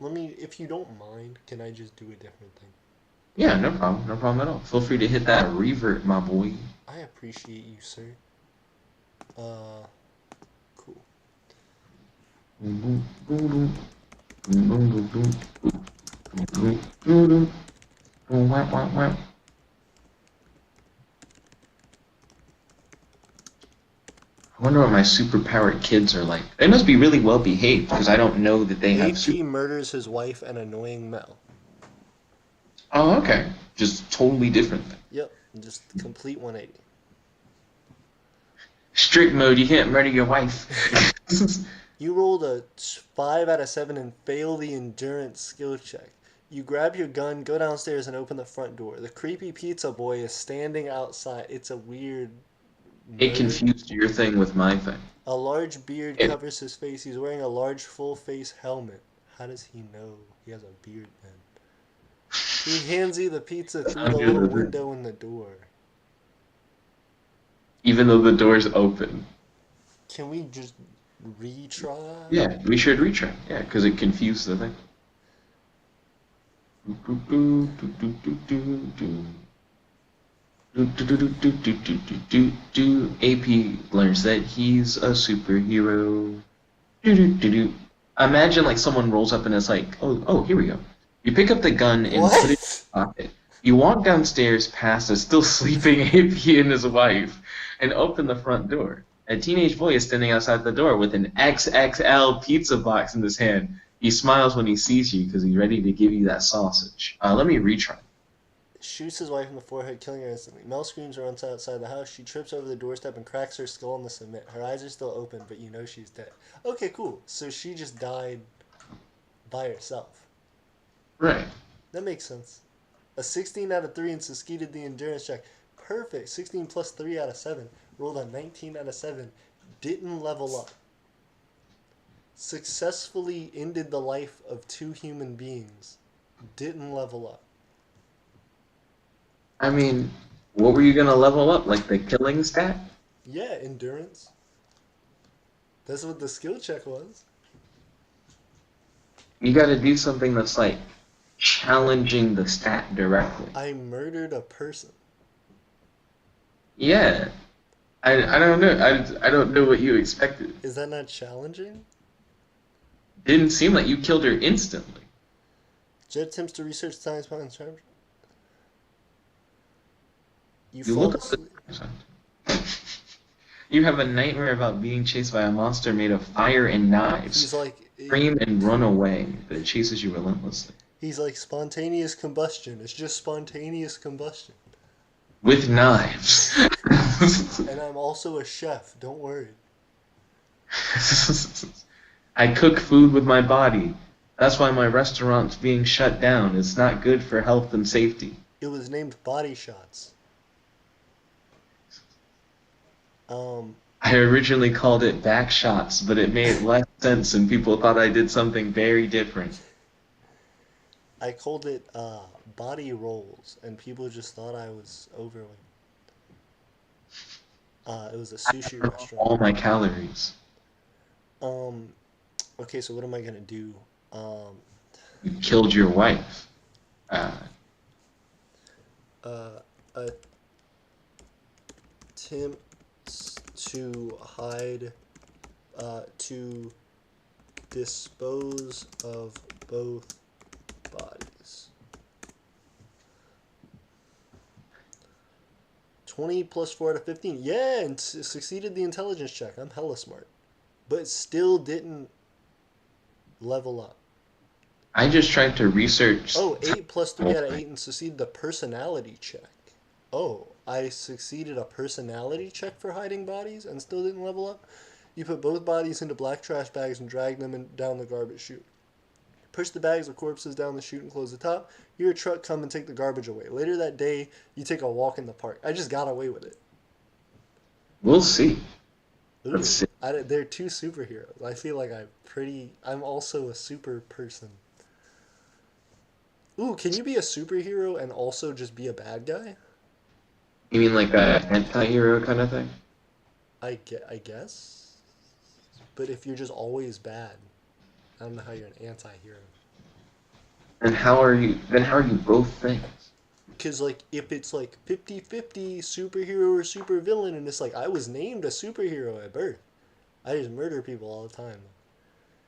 Let me, if you don't mind, can I just do a different thing? Yeah, no problem. No problem at all. Feel free to hit that revert, my boy. I appreciate you, sir. Cool. I wonder what my superpowered kids are like. They must be really well behaved because I don't know that they have super. AP murders his wife and annoying Mel. Oh, okay. Just totally different thing. Yep, just complete 180. Strict mode, you can't murder your wife. You rolled a 5 out of 7 and fail the endurance skill check. You grab your gun, go downstairs, and open the front door. The creepy pizza boy is standing outside. It's a weird It murder. confused your thing with my thing. A large beard It, covers his face. He's wearing a large full face helmet. How does he know he has a beard then? He hands you the pizza through the little window in the door. even though the door's open. Can we just retry? Yeah, we should retry. Yeah, because it confused the thing. AP learns that he's a superhero. Imagine like someone rolls up and it's like, oh, here we go. You pick up the gun and put it What? in your pocket. You walk downstairs past a still sleeping hippie and his wife and open the front door. A teenage boy is standing outside the door with an XXL pizza box in his hand. He smiles when he sees you because he's ready to give you that sausage. Let me retry. Shoots his wife in the forehead, killing her instantly. Mel screams and runs outside the house. She trips over the doorstep and cracks her skull in the cement. Her eyes are still open, but you know she's dead. Okay, cool. So she just died by herself. Right. That makes sense. A 16 out of 3 and succeeded the endurance check. Perfect. 16 plus 3 out of 7. Rolled a 19 out of 7. Didn't level up. Successfully ended the life of 2 human beings. Didn't level up. I mean, what were you gonna level up? Like the killing stat? Yeah, endurance. That's what the skill check was. You gotta do something that's like challenging the stat directly. I murdered a person. Yeah. I don't know. I don't know what you expected. Is that not challenging? Didn't seem like you killed her instantly. Jet attempts to research science behind the You You fall look up the asleep. You have a nightmare about being chased by a monster made of fire and He's knives. like, Scream and run away, but it chases you relentlessly. he's like spontaneous combustion. It's just spontaneous combustion. With knives. And I'm also a chef. Don't worry. I cook food with my body. That's why my restaurant's being shut down. It's not good for health and safety. It was named Body Shots. Um, I originally called it back shots, but it made less sense and people thought I did something very different. I called it Body Rolls, and people just thought I was overweight. It was a sushi restaurant. All my calories. Um, okay, so what am I gonna do? Um, You killed your wife. Uh, uh, attempts to hide, to dispose of both bodies. 20 plus 4 out of 15. Yeah, and succeeded the intelligence check. I'm hella smart. But still didn't level up. I just tried to research. Oh, 8 plus 3 out of 8 and succeeded the personality check. Oh, I succeeded a personality check for hiding bodies and still didn't level up? You put both bodies into black trash bags and drag them down the garbage chute. Push the bags of corpses down the chute and close the top. Hear a truck come and take the garbage away. Later that day, you take a walk in the park. I just got away with it. We'll see. Ooh, Let's see. they're 2 superheroes. I feel like I'm also a super person. Ooh, can you be a superhero and also just be a bad guy? You mean like a anti-hero kind of thing? I guess. But if you're just always bad, I don't know how you're an anti-hero. And how are you? Then how are you both things? Because, like, if it's like 50-50 superhero or supervillain, and it's like, I was named a superhero at birth. I just murder people all the time.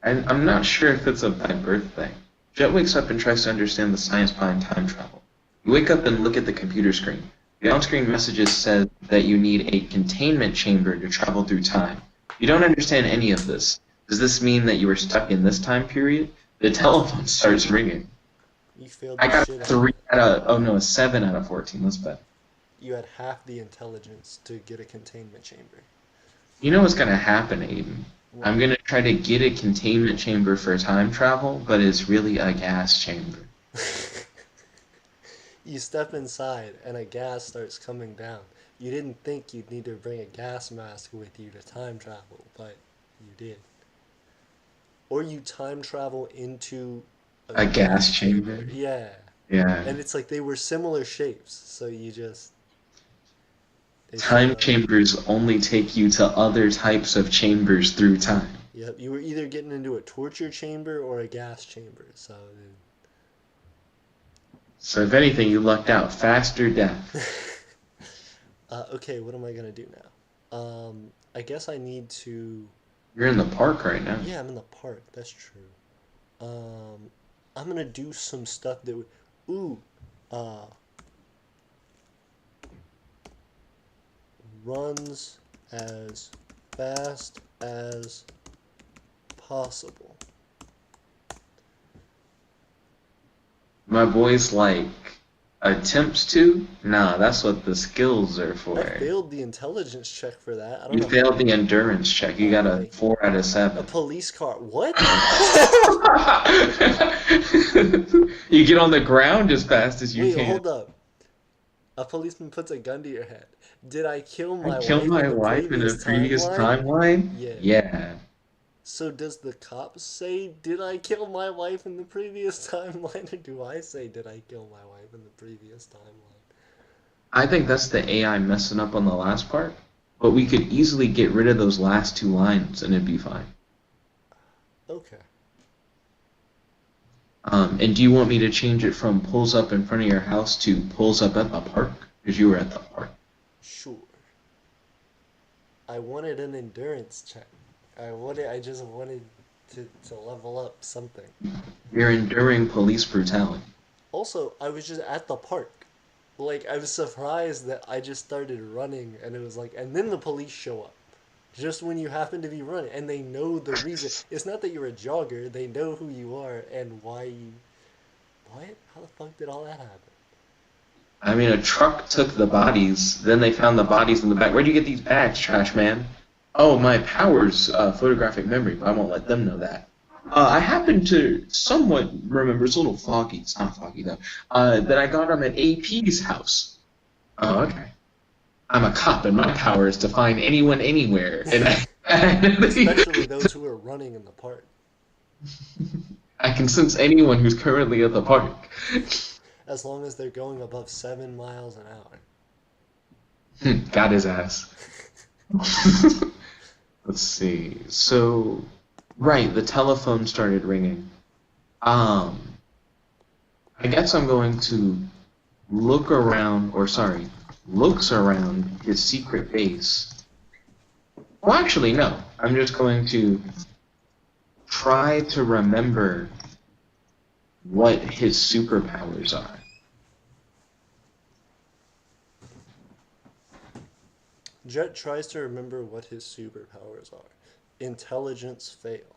And I'm not sure if it's a by birth thing. Jet wakes up and tries to understand the science behind time travel. You wake up and look at the computer screen. The on-screen messages said that you need a containment chamber to travel through time. You don't understand any of this. Does this mean that you were stuck in this time period? The telephone starts ringing. You failed I the got shit a out of it. 3 out of, oh no, a 7 out of 14. That's bad. You had half the intelligence to get a containment chamber. You know what's gonna happen, Aiden? What? I'm gonna try to get a containment chamber for time travel, but it's really a gas chamber. You step inside and a gas starts coming down. You didn't think you'd need to bring a gas mask with you to time travel, but you did. Or you time travel into a A gas gas chamber. chamber? Yeah. Yeah. And it's like they were similar shapes, so they showed Time up. chambers only take you to other types of chambers through time. Yep, you were either getting into a torture chamber or a gas chamber, so So if anything, you lucked out. Faster death. okay, what am I gonna do now? I guess I need to. You're in the park right now. Yeah, I'm in the park. That's true. Um, I'm gonna do some stuff that would, ooh, uh, runs as fast as possible. My boy's like, attempts to? Nah, that's what the skills are I for. failed the intelligence check for that. I don't You know how. failed the endurance check. You Oh, got a like 4 out of a 7. police car. What? You get on the ground as fast as you Wait, can. hold up. A policeman puts a gun to your head. Did I kill I my killed wife in my the wife in a previous previous timeline? timeline? Yeah. Yeah. So does the cop say, did I kill my wife in the previous timeline? Or do I say, did I kill my wife in the previous timeline? I think that's the AI messing up on the last part. But we could easily get rid of those last 2 lines and it'd be fine. Okay. And do you want me to change it from pulls up in front of your house to pulls up at the park? Because you were at the park. Sure. I wanted an endurance check. I just wanted to level up something. You're enduring police brutality. Also, I was just at the park. Like, I was surprised that I just started running and it was like, and then the police show up. Just when you happen to be running. And they know the reason. It's not that you're a jogger, they know who you are and why you. What? How the fuck did all that happen? I mean, a truck took the bodies, then they found the bodies in the back. Where'd you get these bags, trash man? Oh, my powers photographic memory, but I won't let them know that. I happen to somewhat remember, it's a little foggy, it's not foggy though, that I got them at AP's house. Oh, okay. I'm a cop, and my power is to find anyone anywhere. And Especially those who are running in the park. I can sense anyone who's currently at the park. As long as they're going above 7 miles an hour. Got his ass. Let's see. So, right, the telephone started ringing. Um, I guess I'm going to look around, or sorry, looks around his secret base. Well, actually, no. I'm just going to try to remember what his superpowers are. Jet tries to remember what his superpowers are. Intelligence fail.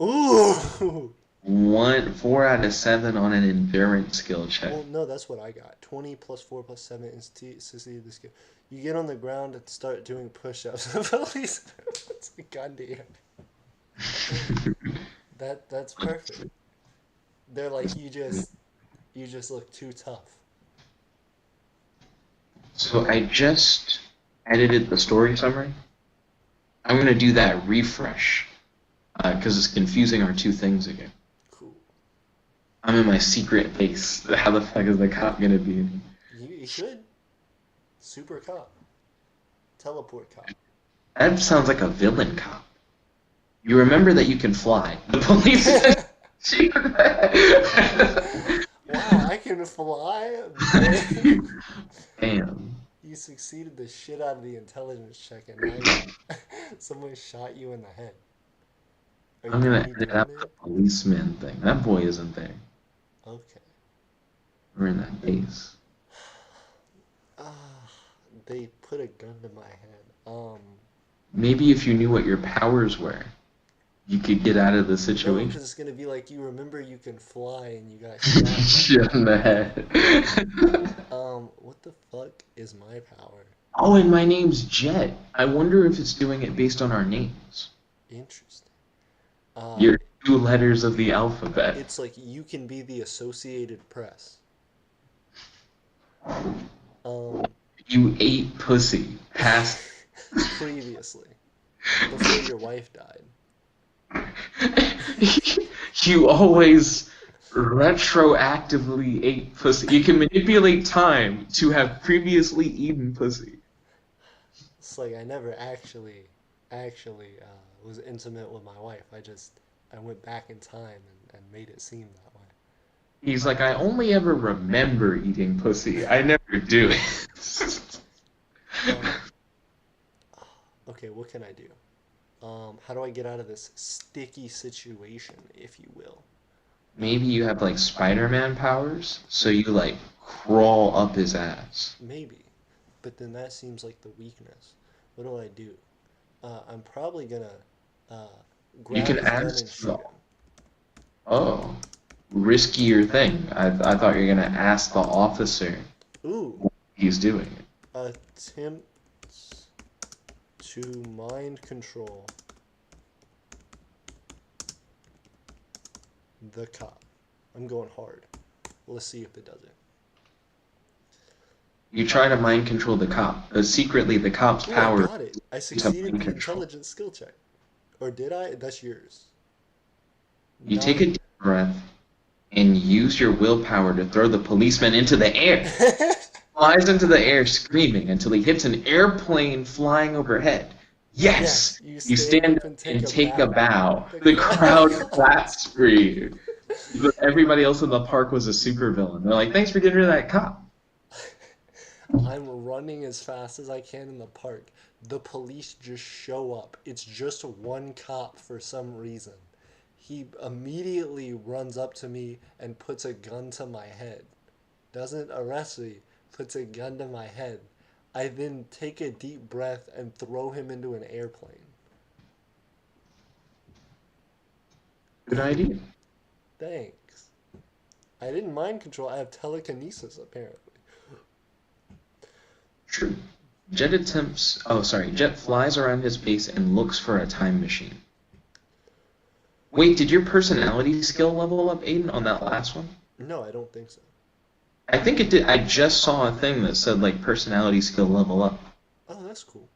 Ooh! 4 out of 7 on an endurance skill check. Well, no, that's what I got. 20 plus 4 plus 7 is succeed the skill. You get on the ground and start doing push-ups. Police, what's a gun to you? That's perfect. They're like you just look too tough. So I just edited the story summary. I'm going to do that refresh because it's confusing our two things again. Cool. I'm in my secret base. How the fuck is the cop going to be? You should. Super cop. Teleport cop. That sounds like a villain cop. You remember that you can fly. The police. Wow, I can fly. Damn. You succeeded the shit out of the intelligence check, and now someone shot you in the head. Are I'm you gonna really edit doing out the it? policeman thing. That boy isn't there. Okay. We're in that base. Ah, they put a gun to my head. Maybe if you knew what your powers were, you could get out of the No, because situation. it's gonna be like you remember you can fly and you got shot in the Shit head. in the head. What the fuck is my power? Oh, and my name's Jet. I wonder if it's doing it based on our names. Interesting. Uh, Your 2 letters of the alphabet. it's like you can be the Associated Press. Um, You ate pussy. Past. previously, before your wife died. You always retroactively ate pussy. You can manipulate time to have previously eaten pussy. It's like I never actually was intimate with my wife. I went back in time and made it seem that way. He's like, I only ever remember eating pussy. I never do it. Um, okay, what can I do? How do I get out of this sticky situation, if you will? Maybe you have like Spider-Man powers, so you like crawl up his ass. Maybe, but then that seems like the weakness. What do I do? I'm probably gonna uh, You grab can his gun and ask the shoot him. oh, riskier thing. I thought you were gonna ask the officer Ooh, what he's doing. attempt to mind control the cop. I'm going hard. Let's see if it does it. You try to mind control the cop, but secretly the cop's Ooh, I power got it. I is to succeeded mind the control. intelligence skill check. Or did I? That's yours. You take a Nine. deep breath and use your willpower to throw the policeman into the air. Flies into the air screaming until he hits an airplane flying overhead. Yes! Yes, you You stand stand up up and take and a take a bow. bow. The The crowd crowd claps. claps for you. But everybody else in the park was a supervillain. They're like, thanks for getting rid of that cop. I'm running as fast as I can in the park. The police just show up. It's just one cop for some reason. He immediately runs up to me and puts a gun to my head. Doesn't arrest me, puts a gun to my head. I then take a deep breath and throw him into an airplane. Good idea. Thanks. I didn't mind control. I have telekinesis, apparently. True. Jet flies around his base and looks for a time machine. Wait, did your personality skill level up, Aiden, on that last one? No, I don't think so. I think it did. I just saw a thing that said like personality skill level up. Oh, that's cool.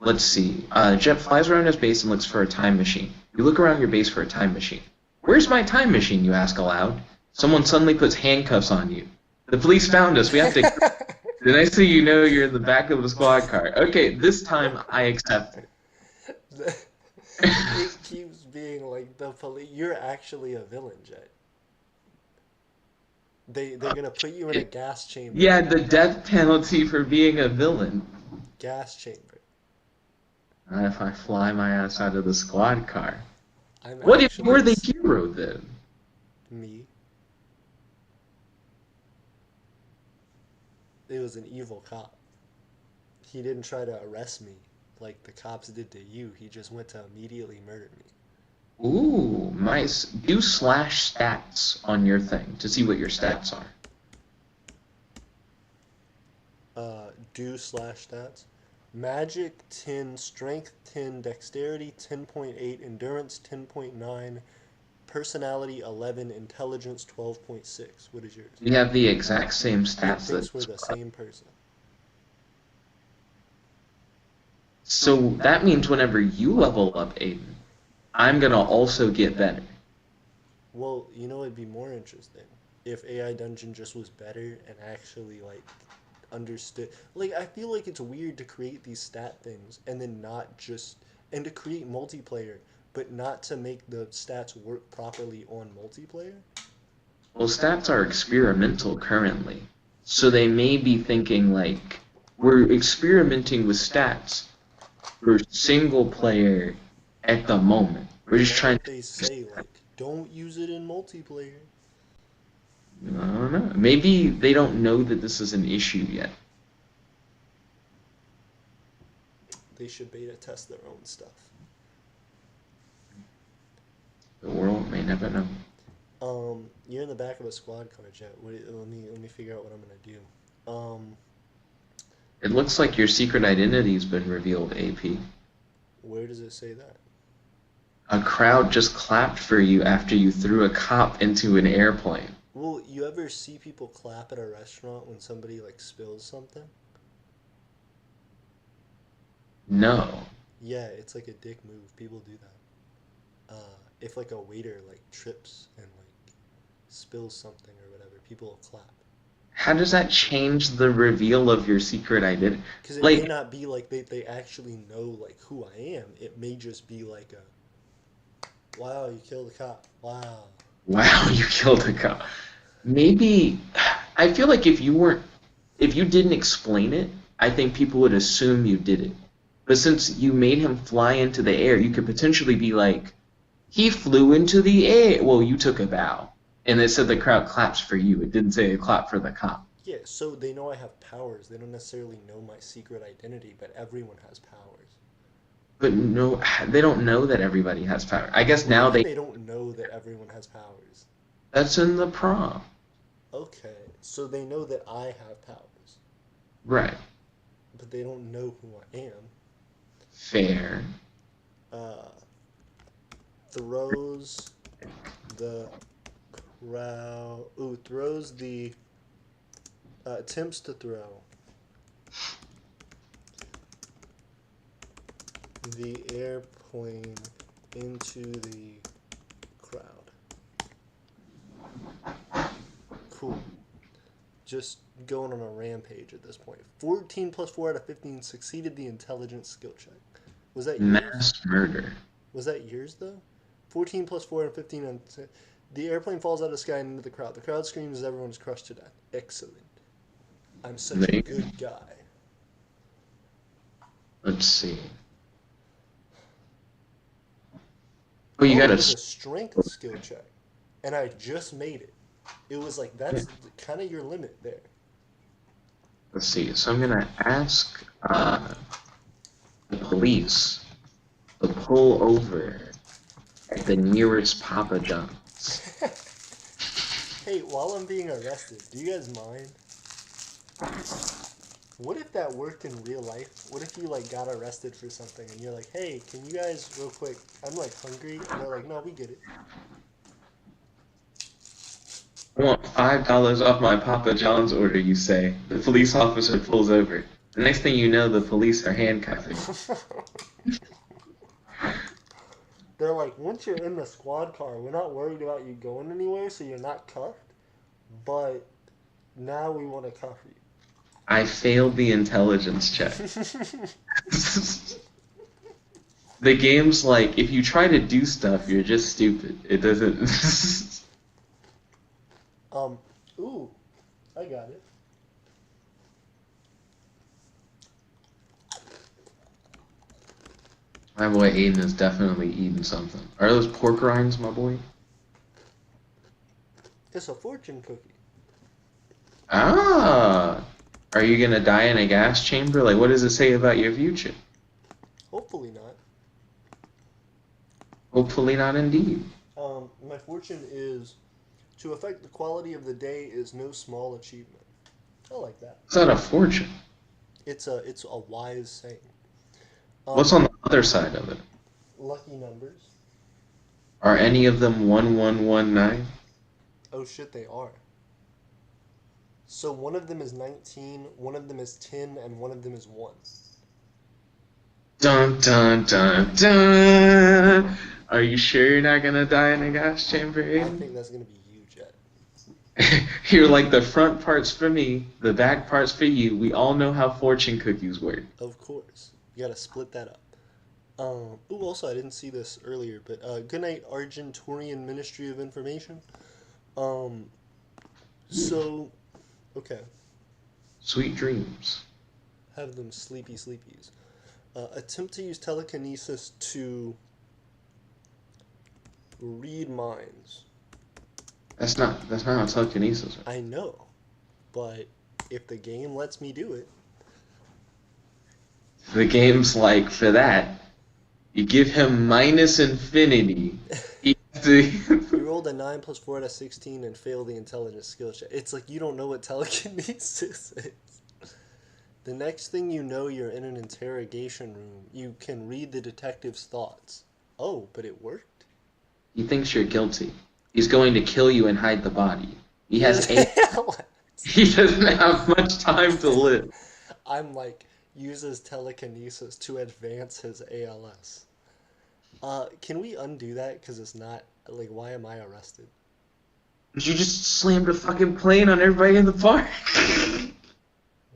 Let's see. Jet flies around his base and looks for a time machine. You look around your base for a time machine. Where's my time machine? You ask aloud. Someone suddenly puts handcuffs on you. The police found us. We have to. The next thing you know, you're in the back of the squad car. Okay, this time I accept it. It keeps being like the police. You're actually a villain, Jet. They're gonna put you in a gas chamber. Yeah, the death penalty for being a villain. Gas chamber. If I fly my ass out of the squad car. I'm What if actually you're the hero then? me. It was an evil cop. He didn't try to arrest me like the cops did to you. He just went to immediately murder me. Ooh, nice. Do slash stats on your thing to see what your stats are. Do slash stats. Magic 10, strength 10, dexterity 10.8, endurance 10.9, personality 11, intelligence 12.6. What is yours? We have the exact same It stats that. thinks we're the same person. So that means whenever you level up, Aiden, I'm gonna also get better. Well, you know it'd be more interesting if AI Dungeon just was better and actually like understood. Like I feel like it's weird to create these stat things and then not just and to create multiplayer but not to make the stats work properly on multiplayer. Well, stats are experimental currently, so they may be thinking like we're experimenting with stats for single player at the moment. We're But just what trying if they to. say like don't use it in multiplayer? I don't know. Maybe they don't know that this is an issue yet. They should beta test their own stuff. The world may never know. You're in the back of a squad car, Jet. Let me figure out what I'm gonna do. It looks like your secret identity's been revealed, AP. Where does it say that? A crowd just clapped for you after you threw a cop into an airplane. Well, you ever see people clap at a restaurant when somebody like spills something? No. Yeah, it's like a dick move. People do that. If like a waiter like trips and like spills something or whatever, people will clap. How does that change the reveal of your secret identity? Because it may Like, not be like they actually know like who I am. It may just be like a, wow, you killed a cop. Wow. wow, you killed a cop. Maybe, I feel like if you didn't explain it, I think people would assume you did it. But since you made him fly into the air, you could potentially be like, he flew into the air. Well, you took a bow. And it said the crowd claps for you. It didn't say a clap for the cop. Yeah, so they know I have powers. They don't necessarily know my secret identity, but everyone has powers. But no, they don't know that everybody has power. I guess What do you now mean they. they don't know that everyone has powers? That's in the prom. Okay, so they know that I have powers, Right. but they don't know who I am. Fair. Uh, throws the crowd. Ooh, throws the. Attempts to throw the airplane into the crowd. Cool. Just going on a rampage at this point. 14 plus 4 out of 15 succeeded the intelligence skill check. Was that yours? Mass murder. Was that yours, though? 14 plus 4 out of 15. The airplane falls out of the sky and into the crowd. The crowd screams as everyone is crushed to death. Excellent. I'm such a They, good guy. let's see. Oh, you Oh, got it a. was a strength skill check. And I just made it. It was like, that's kind of your limit there. Let's see. So I'm gonna ask the police to pull over at the nearest Papa John's. Hey, while I'm being arrested, do you guys mind? What if that worked in real life? What if you like got arrested for something and you're like, hey, can you guys real quick? I'm like hungry, and they're like, no, we get it. I want $5 off my Papa John's order, you say. The police officer pulls over. The next thing you know, the police are handcuffing. They're like, once you're in the squad car, we're not worried about you going anywhere, so you're not cuffed. But now we want to cuff you. I failed the intelligence check. The game's like, if you try to do stuff, you're just stupid. It doesn't. um, ooh, I got it. My boy Aiden is definitely eating something. Are those pork rinds, my boy? It's a fortune cookie. Ah! Are you gonna die in a gas chamber? Like, what does it say about your future? Hopefully not. Hopefully not indeed. My fortune is to affect the quality of the day is no small achievement. I like that. It's not a fortune. It's a wise saying. What's Um, on the other side of it? lucky numbers. Are any of them 1119? Oh shit, they are. So one of them is 19, one of them is 10, and one of them is 1. Dun dun dun dun! Are you sure you're not gonna die in a gas chamber, I Aiden? think that's gonna be you, Jet. You're like the front part's for me, the back part's for you. We all know how fortune cookies work. Of course. You gotta split that up. Ooh, also, I didn't see this earlier, but good night, Argenturian Ministry of Information. Um, so, okay, Sweet dreams. have them sleepy sleepies. Attempt to use telekinesis to read minds. That's not how telekinesis works. I know, but if the game lets me do it, The game's like for that. You give him minus infinity. He has to- you rolled a 9 plus 4 out of 16 and failed the intelligence skill check. It's like you don't know what telekinesis is. The next thing you know, you're in an interrogation room. You can read the detective's thoughts. Oh, but it worked? He thinks you're guilty. He's going to kill you and hide the body. He has he doesn't have much time to live. I'm like, uses telekinesis to advance his ALS. Can we undo that? Because it's not, like, why am I arrested? You just slammed a fucking plane on everybody in the park.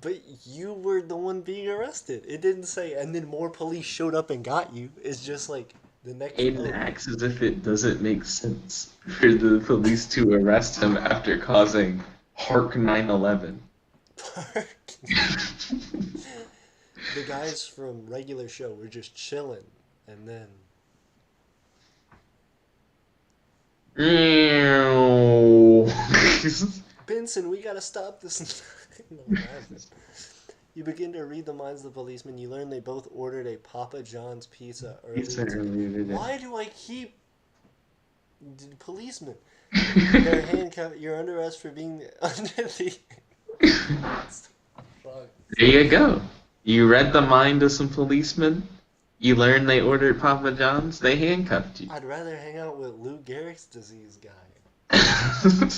But you were the one being arrested. It didn't say, and then more police showed up and got you. It's just like, the next... Aiden Oh, acts as if it doesn't make sense for the police to arrest him after causing Hark 9/11. park. The guys from regular show were just chilling, and then Meow. Benson, we gotta stop this. No, what happened? You begin to read the minds of the policemen. You learn they both ordered a Papa John's pizza Pizza earlier today. earlier today. Why do I keep policemen? They're handcuffed. You're under arrest for being under the. Fuck. There you go. You read the mind of some policemen. You learned they ordered Papa John's. They handcuffed you. I'd rather hang out with Lou Gehrig's disease guy.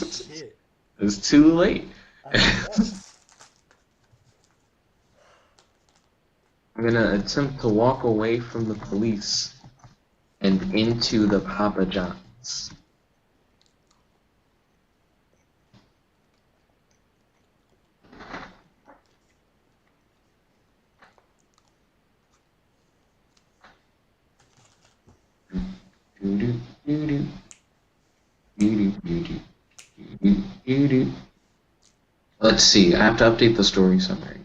Shit. It's too late. I guess. I'm gonna attempt to walk away from the police and into the Papa John's. Let's see. I have to update the story summary.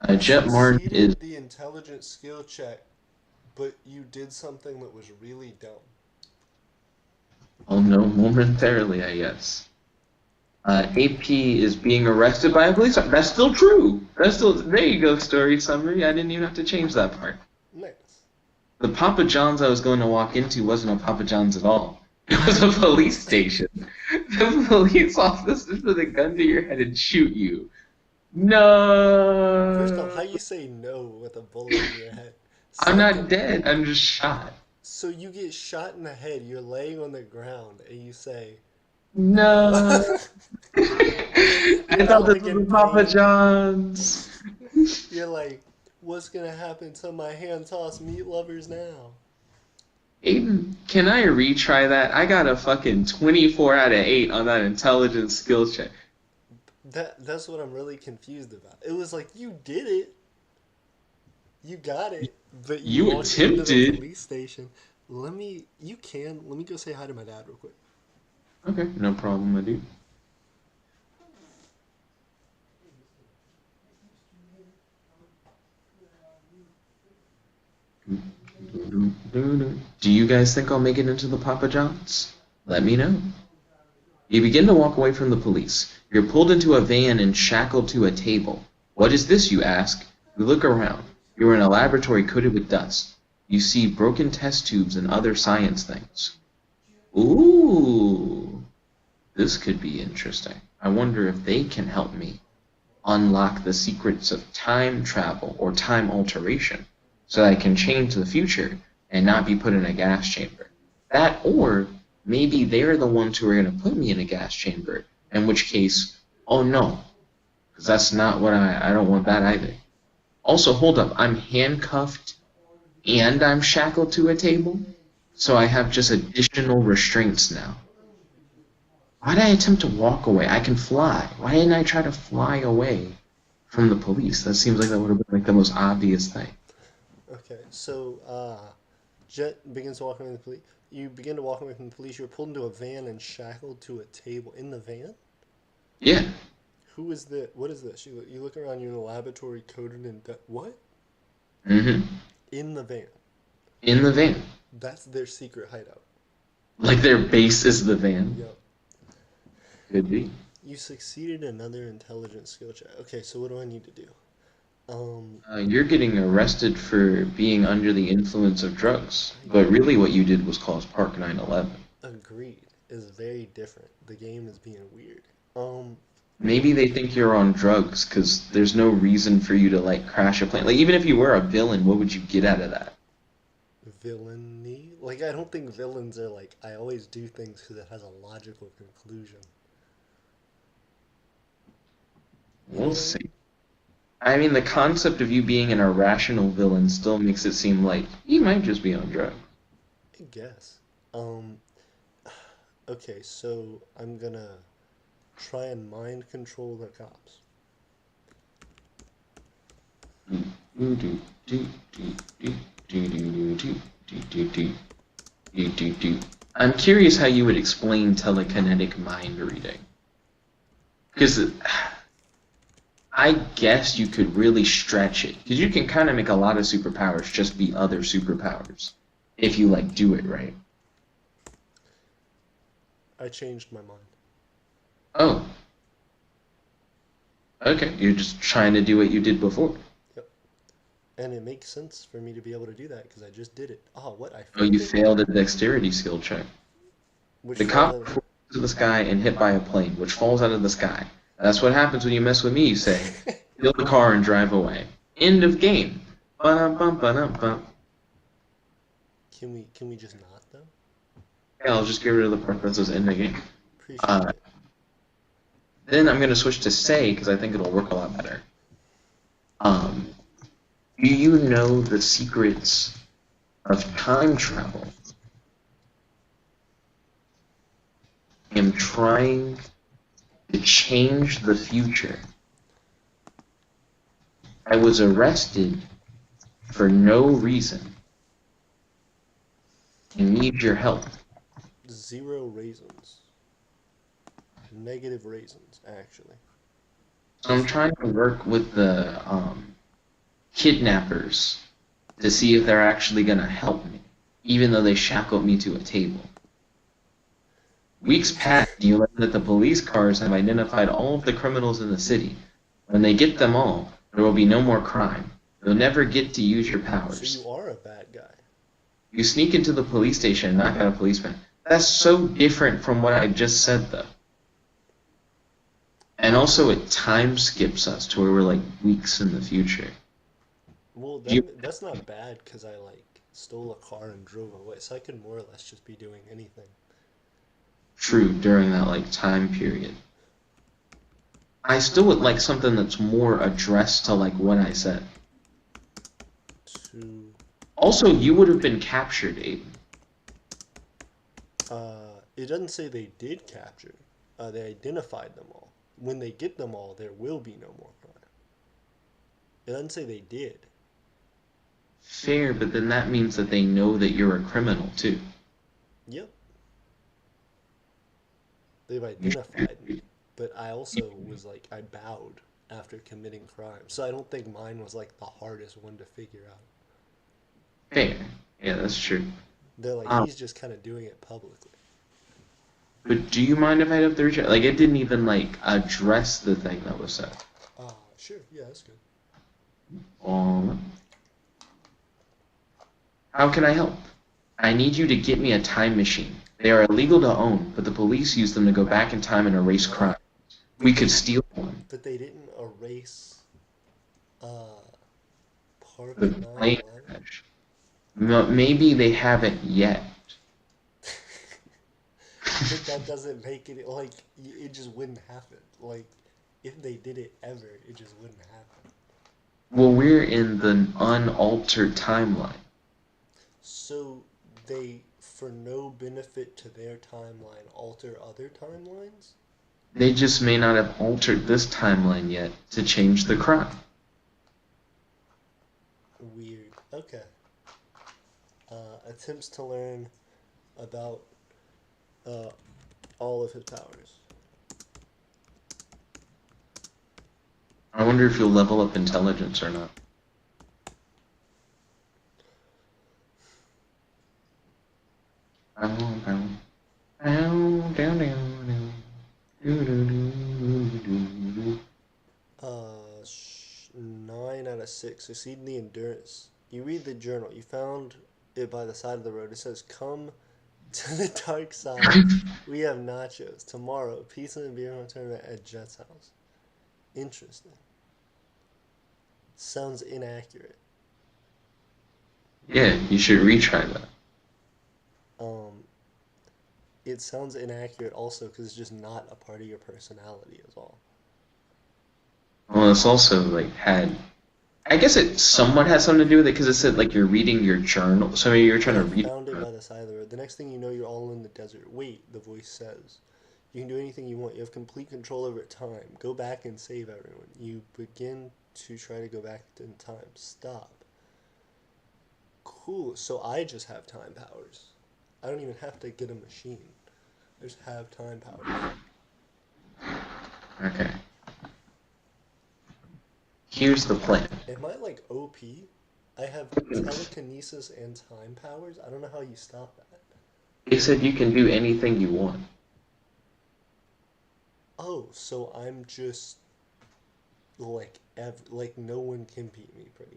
You Jet Martin is. succeeded the intelligence skill check, but you did something that was really dumb. I'll know momentarily, I guess. AP is being arrested by a police officer. That's still true. That's still. There you go. Story summary. I didn't even have to change that part. Nice. The Papa John's I was going to walk into wasn't a Papa John's at all. It was a police station. The police officers with a gun to your head and shoot you. First off, how No. you say no with a bullet in your head? I'm not Second, dead. I'm just shot. so you get shot in the head, you're laying on the ground, and you say, No. you're I not thought this like was in a Papa pain. John's. You're like, what's gonna happen to my hand tossed meat lovers now? Aiden, can I retry that? I got a fucking 24 out of 8 on that intelligence skill check. That's what I'm really confused about. It was like you did it, you got it, but you You walked into the attempted. police station. Let me go say hi to my dad real quick. Okay, no problem, my dude. Do you guys think I'll make it into the Papa John's? Let me know. You begin to walk away from the police. You're pulled into a van and shackled to a table. What is this, you ask? You look around. You're in a laboratory coated with dust. You see broken test tubes and other science things. Ooh, this could be interesting. I wonder if they can help me unlock the secrets of time travel or time alteration so that I can change the future and not be put in a gas chamber. That, or maybe they're the ones who are going to put me in a gas chamber, in which case, oh no, because that's not what I don't want that either. Also, hold up, I'm handcuffed and I'm shackled to a table, so I have just additional restraints now. Why did I attempt to walk away? I can fly. Why didn't I try to fly away from the police? That seems like that would have been like the most obvious thing. Okay, so Jet begins walking away from the police. You begin to walk away from the police. You're pulled into a van and shackled to a table in the van. Yeah. Who is this? What is this? You look around. You're in a laboratory coated in what? Mm-hmm. In the van. In the van. That's their secret hideout. Like their base is the van. Yep. Could be. You succeeded another intelligence skill check. Okay, so what do I need to do? You're getting arrested for being under the influence of drugs. But really what you did was cause Park 9/11. Agreed. Is very different. The game is being weird. Maybe they think you're on drugs because there's no reason for you to like crash a plane. Like even if you were a villain, what would you get out of that? Villainy? Like, I don't think villains are like, I always do things because it has a logical conclusion. You know We'll what I mean? see. I mean, the concept of you being an irrational villain still makes it seem like you might just be on drugs. I guess. Um, okay, so I'm gonna try and mind control the cops. I'm curious how you would explain telekinetic mind reading. Because I guess you could really stretch it because you can kind of make a lot of superpowers just be other superpowers if you like do it right. I changed my mind. Oh, okay. You're just trying to do what you did before. Yep. And it makes sense for me to be able to do that because I just did it. Oh, what? I Oh, you failed it? failed a dexterity skill check. Which The falls cop out of. falls to the sky and hit by a plane, which falls out of the sky. That's what happens when you mess with me, you say. Steal the car and drive away. End of game. Ba-dum-bum, ba-dum-bum. Can we just not though? Yeah, I'll just get rid of the part that says end of game. Appreciate Uh, it. then I'm going to switch to say because I think it'll work a lot better. Um, do you know the secrets of time travel? I'm trying to change the future. I was arrested for no reason. I need your help. Zero raisins. Negative raisins, actually. So I'm trying to work with the kidnappers to see if they're actually going to help me, even though they shackled me to a table. Weeks pass, and you learn that the police cars have identified all of the criminals in the city. When they get them all, there will be no more crime. You'll never get to use your So you powers. are a bad guy. You sneak into the police station and knock out a policeman. That's so different from what I just said, though. And also, it time skips us to where we're like weeks in the future. Well, You that's not bad because I like stole a car and drove away, so I could more or less just be doing anything. true during that like time period. I still would like something that's more addressed to like what I said. To Also, you would have been captured, Aiden. it doesn't say they did capture. They identified them all. When they get them all, there will be no more crime. It doesn't say they did. Fair, but then that means that they know that you're a criminal too. Yep, they've You identified me, but I also was like I bowed after committing crime, so I don't think mine was like the hardest one to figure out. fair. Yeah, that's true. They're like Um, he's just kind of doing it publicly. but do you mind if I have the reach? Like, it didn't even like address the thing that was said. Sure, yeah, that's good. Um, how can I help? I need you to get me a time machine. They are illegal to own, but the police use them to go back in time and erase What? crime. But We they could steal one. but they didn't erase uh part The of plane 9/11. crash. Maybe they haven't yet. But that doesn't make it like it just wouldn't happen. Like if they did it ever, it just wouldn't happen. Well, we're in the unaltered timeline. So they, for no benefit to their timeline, alter other timelines? They just may not have altered this timeline yet to change the crime. Weird. Okay. Attempts to learn about uh, all of his powers. I wonder if you'll level up intelligence or not. Bow, bow, bow, down, down, down. Do, do, do, do, do. 9 out of 6. Succeed in the endurance. You read the journal. You found it by the side of the road. It says, "Come to the dark side. We have nachos tomorrow. Pizza and beer tournament at Jet's house." Interesting. Sounds inaccurate. Yeah, you should retry that. Um, it sounds inaccurate also because it's just not a part of your personality at all. Well, it's also like had. I guess it somewhat has something to do with it because it said like you're reading your journal, so maybe you're trying Yeah, to read. found it by the side of the road. The next thing you know, you're all in the desert. Wait, the voice says. You can do anything you want. You have complete control over time. Go back and save everyone. You begin to try to go back in time. Stop. Cool. So I just have time powers. I don't even have to get a machine. I just have time powers. Okay. Here's the plan. Am I like OP? I have telekinesis and time powers. I don't know how you stop that. They said you can do anything you want. Oh, so I'm just like no one can beat me pretty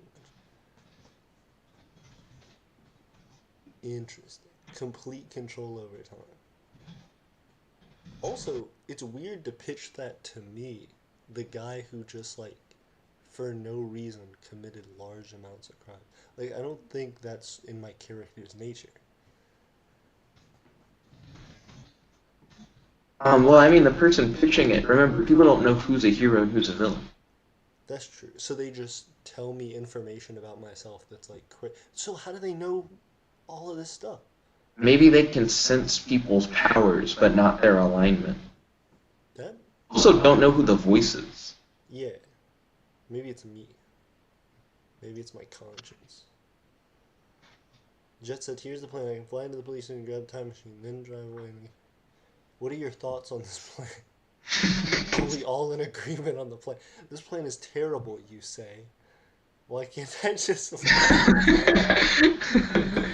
much. Interesting. Complete control over time. Also, it's weird to pitch that to me, the guy who just like for no reason committed large amounts of crime. Like I don't think that's in my character's nature. Well, I mean, the person pitching it, remember, people don't know who's a hero and who's a villain. That's true. So they just tell me information about myself that's like so how do they know all of this stuff? Maybe they can sense people's powers, but not their alignment. That Also, don't know who the voice is. yeah. Maybe it's me. Maybe it's my conscience. Jet said, "Here's the plan. I can fly into the police and grab a time machine, then drive away." What are your thoughts on this plan? Are we all in agreement on the plan? This plan is terrible, you say. Why can't I just... You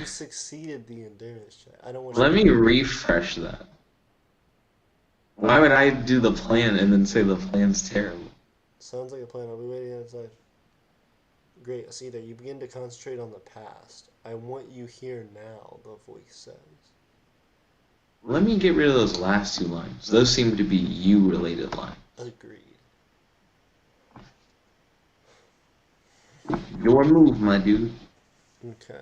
succeeded the endurance check. I don't want you Let to... me refresh that. Why would I do the plan and then say the plan's terrible? Sounds like a plan. I'll be waiting outside. Great, I see that. You begin to concentrate on the past. I want you here now, the voice says. Let me get rid of those last two lines. Those seem to be you-related lines. Agreed. Your move, my dude. Okay.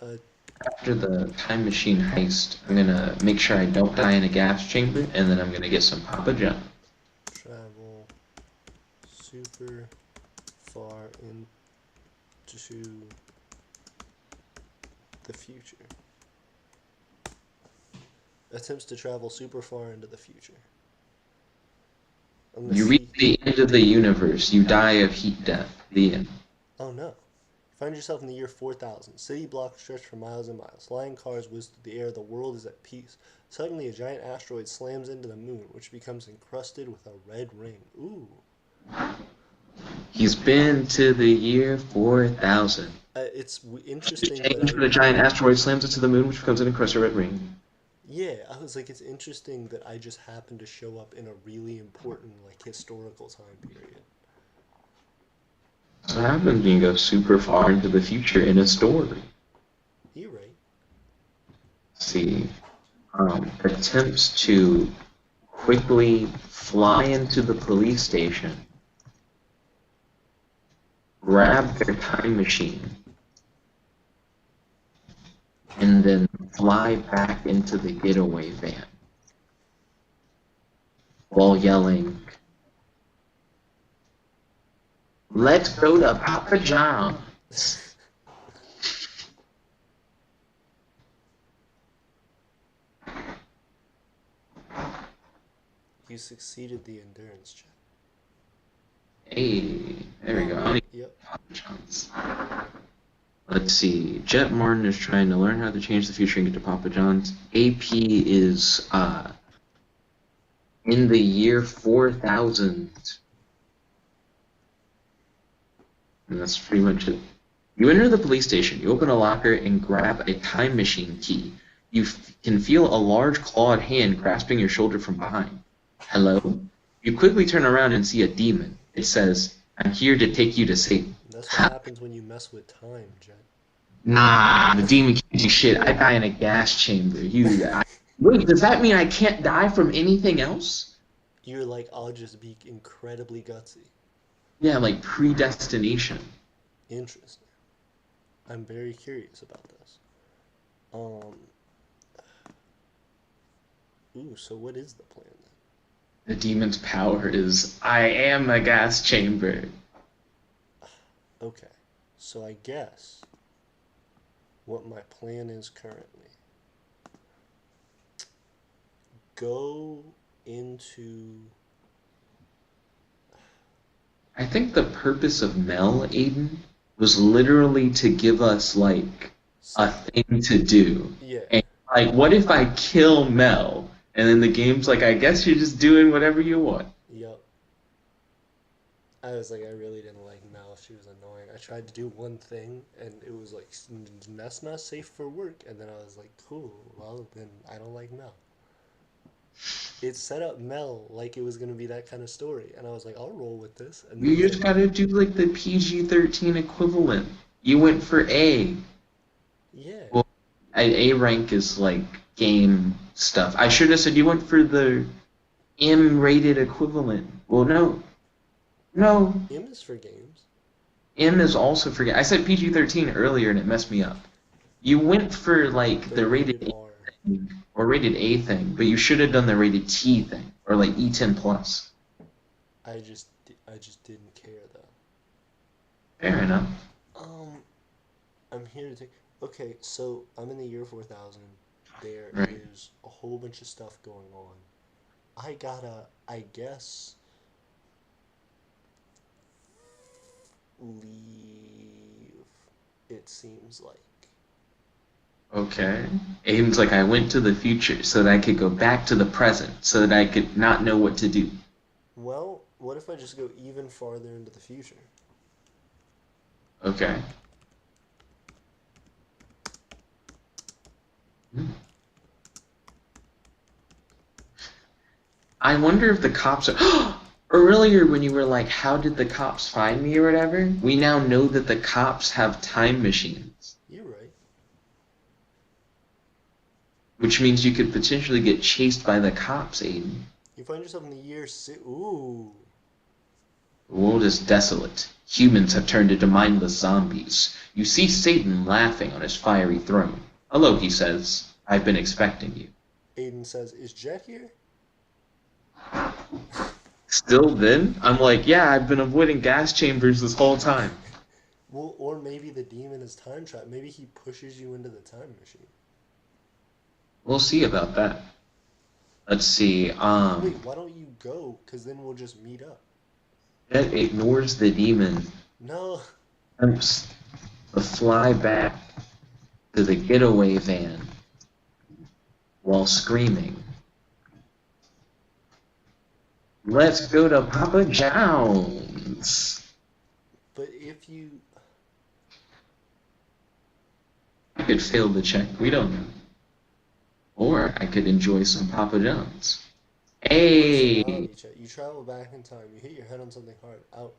Uh, After the time machine heist, I'm gonna make sure I don't die in a gas chamber, and then I'm gonna get some Papa John. travel super far into the future. Attempts to travel super far into the future. I'm gonna You see. reach the end of the universe. You die of heat death. The end. Oh no. Find yourself in the year 4000. City blocks stretch for miles and miles. Flying cars whiz through the air. The world is at peace. Suddenly, a giant asteroid slams into the moon, which becomes encrusted with a red ring. Ooh. He's been to the year 4000. It's interesting Change for the that giant asteroid slams into the moon, which becomes an encrusted red ring. I was like, it's interesting that I just happened to show up in a really important, like, historical time period. So what happens when you go super far into the future in a story? You're right. See, attempts to quickly fly into the police station, grab their time machine, and then fly back into the getaway van while yelling, "Let's go to Papa John's." You succeeded the endurance check. Hey, there we go. I need Yep. Papa John's. Let's see. Jet Martin is trying to learn how to change the future and get to Papa John's. AP is in the year 4000. And that's pretty much it. You enter the police station. You open a locker and grab a time machine key. You can feel a large clawed hand grasping your shoulder from behind. Hello? You quickly turn around and see a demon. It says, "I'm here to take you to Satan." That's what happens when you mess with time, Jen. Nah, the demon can't do shit. I die in a gas chamber. Wait, does that mean I can't die from anything else? You're like, I'll just be incredibly gutsy. Yeah, like predestination. Interesting. I'm very curious about this. Ooh, so what is the plan then? The demon's power is, I am a gas chamber. Okay, so I guess what my plan is currently. Go into... I think the purpose of Mel, Aiden, was literally to give us, like, a thing to do. Yeah. And, like, what if I kill Mel? And then the game's like, I guess you're just doing whatever you want. Yup. I was like, I really didn't like Mel. She was annoying. I tried to do one thing, and it was like, that's not safe for work. And then I was like, cool. Well, then I don't like Mel. It set up Mel like it was gonna be that kind of story, and I was like, I'll roll with this. And then You he's just like, gotta do like the PG-13 equivalent. You went for A. yeah, Well, A rank is like game stuff. I should have said you went for the M-rated equivalent. Well, no, no. M is for games. M is also for game. I said PG-13 earlier and it messed me up. You went for like The the rated rated A R. thing or rated A thing, but you should have done the rated T thing or like E10 plus. I just didn't care though. Fair enough. Um, I'm here to take. Okay, so I'm in the year 4000. There Right. is a whole bunch of stuff going on. I gotta, I guess, leave. It seems like. Okay. Aiden's like, I went to the future so that I could go back to the present so that I could not know what to do. Well, what if I just go even farther into the future? Okay. Hmm. I wonder if the cops are. Earlier, when you were like, how did the cops find me or whatever, we now know that the cops have time machines, You're right. which means you could potentially get chased by the cops, Aiden. You find yourself in the year Ooh. The world is desolate. Humans have turned into mindless zombies. You see Satan laughing on his fiery throne. Hello, he says. I've been expecting you. Aiden says, "Is Jet here?" Still then? I'm like, yeah, I've been avoiding gas chambers this whole time. Well, or maybe the demon is time trapped. Maybe he pushes you into the time machine. We'll see about that. Let's see. Wait, why don't you go? Because then we'll just meet up. That ignores the demon. No. Attempts to fly back to the getaway van while screaming, let's go to Papa John's. But if you. I could fail the check. We don't know. Or I could enjoy some Papa John's. Hey! Personality check. You travel back in time. You hit your head on something hard. Out.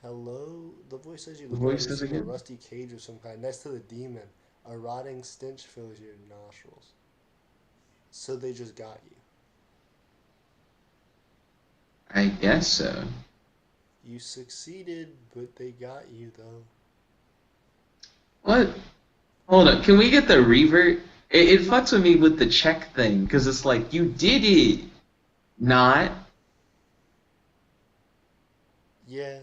Hello? The voice says you The look around. voice You says see a again? rusty cage of some kind next to the demon. A rotting stench fills your nostrils. So they just got you. I guess so. You succeeded, but they got you, though. What? Hold up. Can we get the revert? It fucks with me with the check thing, because it's like, you did it! Not. Yeah.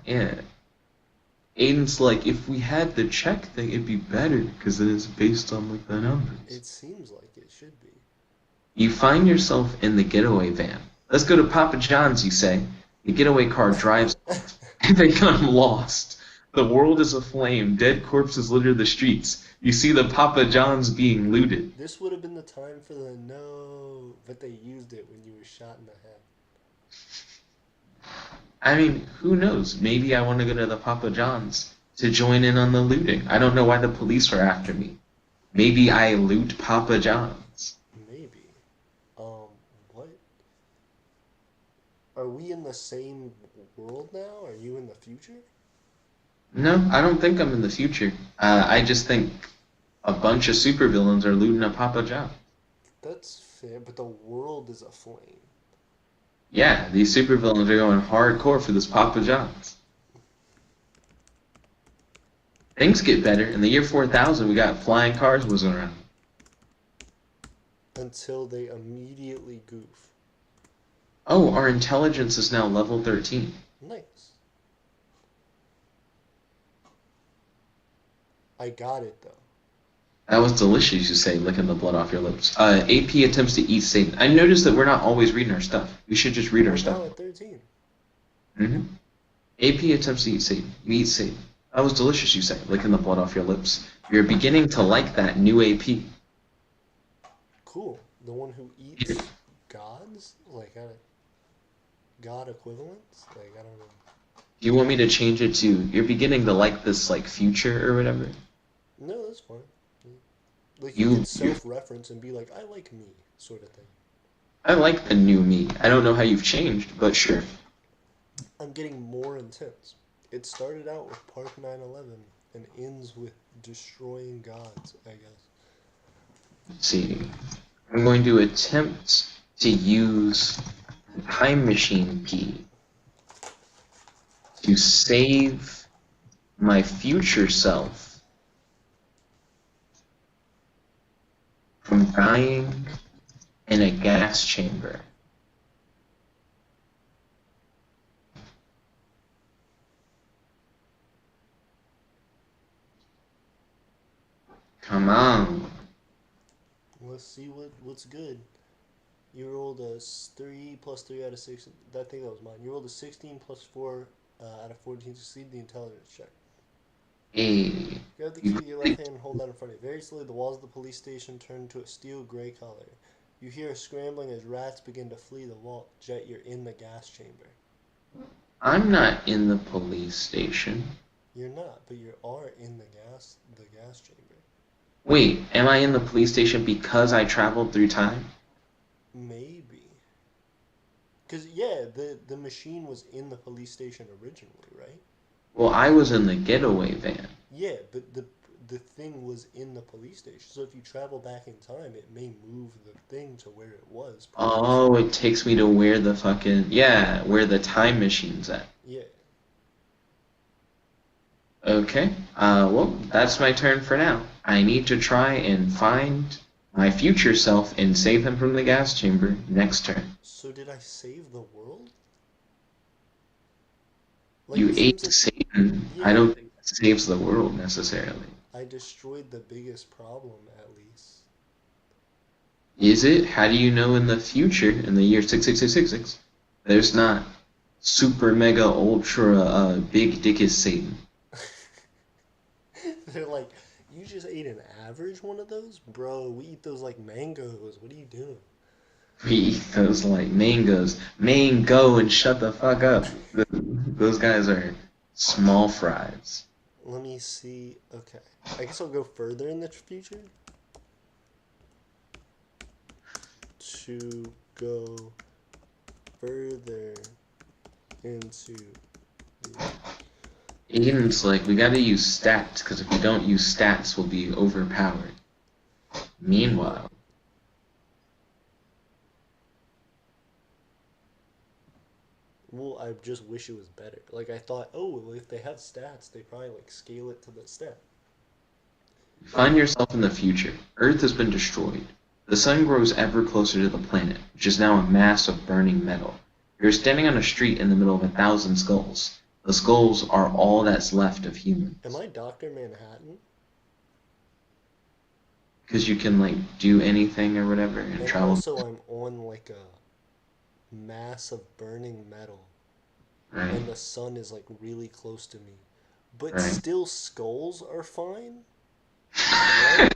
Yeah. Aiden's like, if we had the check thing, it'd be better, because it is based on, like, the numbers. It seems like it should be. You find yourself in the getaway van. Let's go to Papa John's, you say. The getaway car drives off, and they become lost. The world is aflame. Dead corpses litter the streets. You see the Papa John's being looted. This would have been the time for the no, but they used it when you were shot in the head. I mean, who knows? Maybe I want to go to the Papa John's to join in on the looting. I don't know why the police are after me. Maybe I loot Papa John's. Maybe. What? Are we in the same world now? Are you in the future? No, I don't think I'm in the future. I just think a bunch of supervillains are looting a Papa John. That's fair, but the world is aflame. Yeah, these supervillains are going hardcore for this Papa John's. Things get better. In the year 4000, we got flying cars whizzing around. Until they immediately goof. Oh, our intelligence is now level 13. Nice. I got it, though. That was delicious, you say, licking the blood off your lips. AP attempts to eat Satan. I noticed that we're not always reading our stuff. We should just read our We're stuff. now at 13. Mm-hmm. AP attempts to eat Satan. You eat Satan. That was delicious, you say, licking the blood off your lips. You're beginning to like that new AP. Cool. The one who eats gods? Like, God equivalents? Like, I don't know. Do you want me to change it to you're beginning to like this like future or whatever? No, that's fine. Like, you You could you self-reference and be like, I like me, sort of thing. I like the new me. I don't know how you've changed, but sure. I'm getting more intense. It started out with Park 9/11 and ends with destroying gods, I guess. Let's see. I'm going to attempt to use the time machine key to save my future self from dying in a gas chamber. Come on. Let's see what's good. You rolled a 3 plus 3 out of 6. I think that was mine. You rolled a 16 plus 4 out of 14 to succeed the intelligence check. Hey, Grab the key you with your left hand and hold that in front of you. Very slowly, the walls of the police station turn to a steel gray color. You hear scrambling as rats begin to flee the vault. Jet, you're in the gas chamber. I'm not in the police station. You're not, but you are in the gas chamber. Wait, am I in the police station because I traveled through time? Maybe. Because, yeah, the machine was in the police station originally, right? Well, I was in the getaway van. Yeah, but the thing was in the police station. So if you travel back in time, it may move the thing to where it was previously. Oh, it takes me to where the fucking, yeah, where the time machine's at. Yeah. Okay, well, that's my turn for now. I need to try and find my future self and save him from the gas chamber next turn. So did I save the world? Like You it ate seems like Satan. I yeah, don't think that saves the world necessarily. I destroyed the biggest problem at least. Is it? How do you know in the future, in the year 66666, there's not super mega ultra big dick is Satan? They're like, you just ate an average one of those? Bro, we eat those like mangoes. What are you doing? We eat those like mangoes. Mango and shut the fuck up. Those guys are small fries. Let me see. Okay. I guess I'll go further in the future to go further into the. Aiden's like, we gotta use stats, because if we don't use stats, we'll be overpowered. Meanwhile, Well, I just wish it was better. Like, I thought, oh, well, if they have stats, they probably, like, scale it to the stat. find yourself in the future. Earth has been destroyed. The sun grows ever closer to the planet, which is now a mass of burning metal. You're standing on a street in the middle of 1,000 skulls. The skulls are all that's left of Am humans. I Dr. Manhattan? Because you can, like, do anything or whatever and And travel. also, I'm on, like, a mass of burning metal. Right, And the sun is, like, really close to me. But right. still, skulls are fine? What?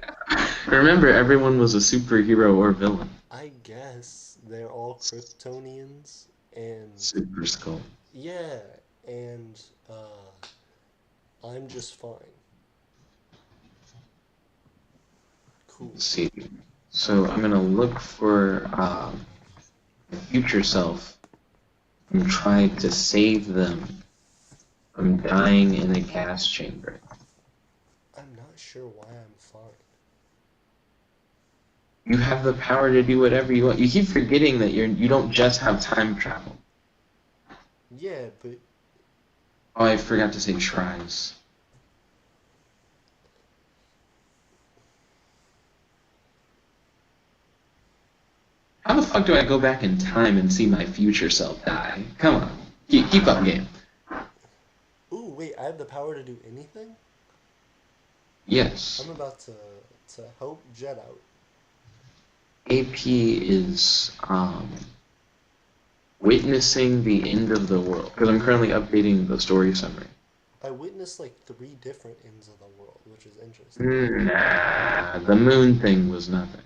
Remember, everyone was a superhero or villain. I guess they're all Kryptonians. And, Super Skull. yeah, and, I'm just fine. Cool. Let's see. So I'm gonna look for my future self and try to save them from dying in a gas chamber. I'm not sure why I'm fine. You have the power to do whatever you want. You keep forgetting that you don't just have time travel. Yeah, but Oh, I forgot to say tries. How the fuck do I go back in time and see my future self die? Come on. Keep up, game. ooh, wait, I have the power to do anything? I'm Yes. about to help Jet out. AP is witnessing the end of the world because I'm currently updating the story summary. I witnessed like 3 different ends of the world, which is interesting. Nah, the moon thing was nothing.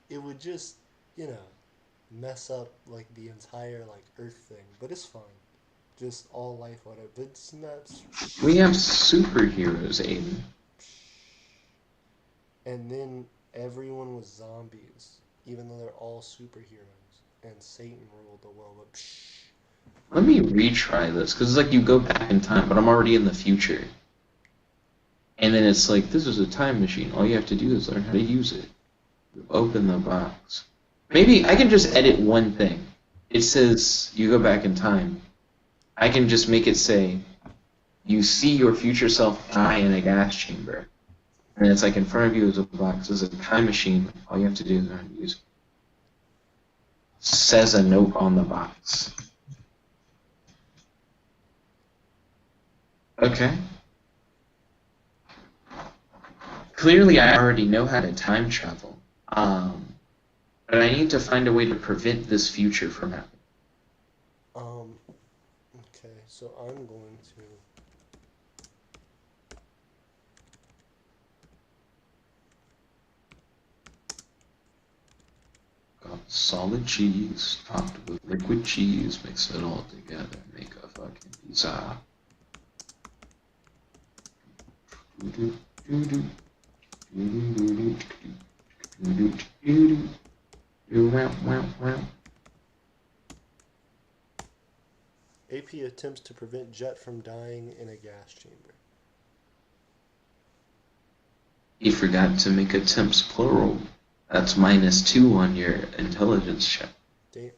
It would just, you know, mess up like the entire like Earth thing, but it's fine. Just all life, whatever. But it's not. We have superheroes, Aiden. And then everyone was zombies, even though they're all superheroes. And Satan ruled the world. But Let me retry this, because it's like you go back in time, but I'm already in the future. And then it's like, this is a time machine. All you have to do is learn how to use it. Open the box. Maybe I can just edit one thing. It says you go back in time. I can just make it say, you see your future self die in a gas chamber. And it's like in front of you is a box. There's a time machine. All you have to do is learn how to use it. Says a note on the box. Okay. Clearly, I already know how to time travel. But I need to find a way to prevent this future from happening. um, okay, so I'm going to. Got solid cheese topped with liquid cheese. Mix it all together. Make a fucking pizza. AP attempts to prevent Jet from dying in a gas chamber. You forgot to make attempts plural. That's -2 on your intelligence check. Damn.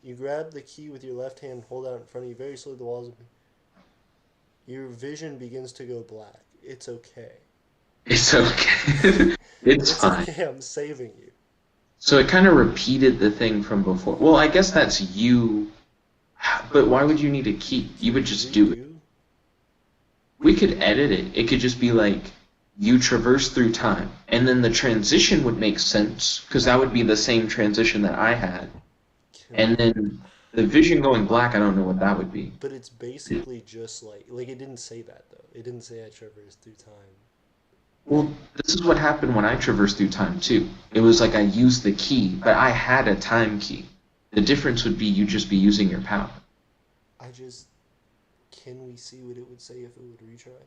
You grab the key with your left hand, hold out in front of you. Very slowly, the walls. Your vision begins to go black. It's okay. It's okay. It's It's fine. okay. I'm saving you. So it kind of repeated the thing from before. Well, I guess that's you. But why would you need a key? You would just do it. Redo. We could edit it. It could just be like, you traverse through time. And then the transition would make sense, because that would be the same transition that I had. Can And then the vision going black, I don't know what that would be. But it's basically just like it didn't say that though. It didn't say I traversed through time. Well, this is what happened when I traversed through time, too. It was like I used the key, but I had a time key. The difference would be you just be using your power. I just can we see what it would say if it would retry?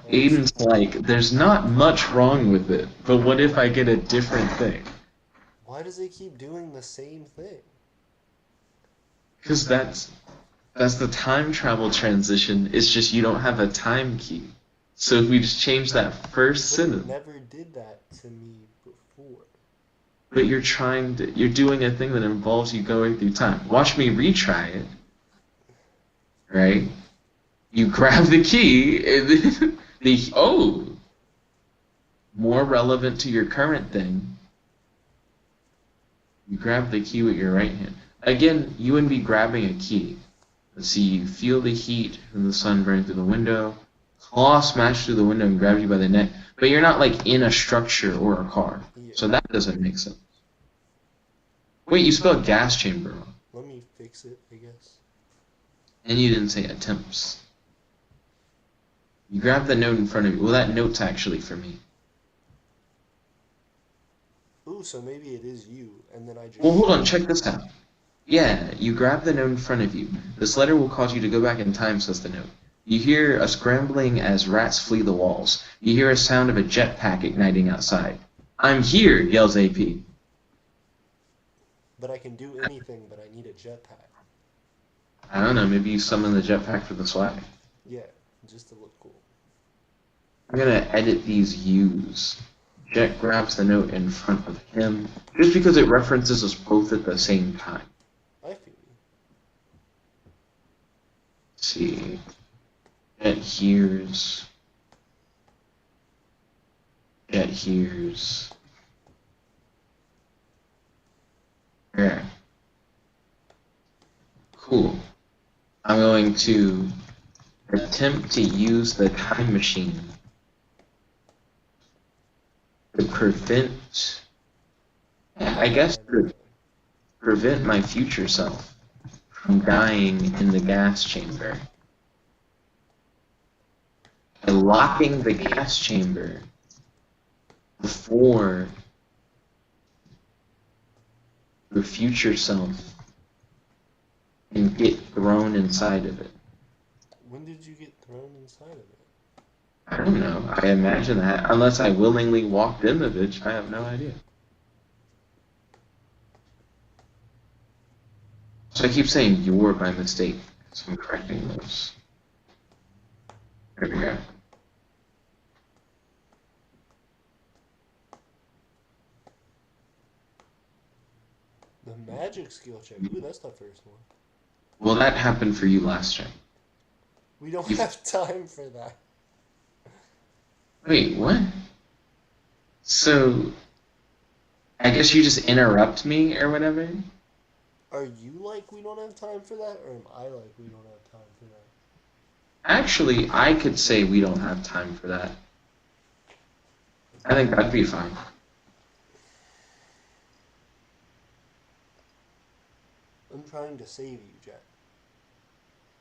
Aiden's like, there's not much wrong with it, but what if I get a different thing? Why does it keep doing the same thing? Because that's the time travel transition. It's just you don't have a time key. So if we just change that first But it sentence, never did that to me before. but you're doing a thing that involves you going through time. Watch me retry it, right? You grab the key, and then more relevant to your current thing. You grab the key with your right hand. Again, you wouldn't be grabbing a key. Let's see, you feel the heat from the sun burn through the window. Claw smashed through the window and grabs you by the neck. But you're not like in a structure or a car. Yeah. So that doesn't make sense. Wait, you spelled gas chamber wrong. Let me fix it, I guess. And you didn't say attempts. You grab the note in front of you. Well, that note's actually for me. Ooh, so maybe it is you, and then I just. Well, hold on, check this out. Yeah, you grab the note in front of you. This letter will cause you to go back in time, says the note. You hear a scrambling as rats flee the walls. You hear a sound of a jetpack igniting outside. I'm here, yells AP. But I can do anything, but I need a jetpack. I don't know, maybe you summon the jetpack for the swag. Yeah, just to look cool. I'm gonna edit these U's. Jet grabs the note in front of him, just because it references us both at the same time. I feel you. Let's see. Jet hears. Jet hears. Yeah. Cool. I'm going to attempt to use the time machine to prevent, I guess, to prevent my future self from dying in the gas chamber. By locking the gas chamber before your future self and get thrown inside of it. When did you get thrown inside of it? I don't know. I imagine that. Unless I willingly walked in the bitch, I have no idea. So I keep saying you're by mistake. So I'm correcting those. There we go. The magic skill check. Ooh, that's the first one. Well, that happened for you last time. We don't You have time for that. wait, what? So I guess you just interrupt me or whatever. Are you like we don't have time for that, or am I like we don't have time for that? Actually, I could say we don't have time for that. I think that'd be fine. I'm trying to save you, Jet.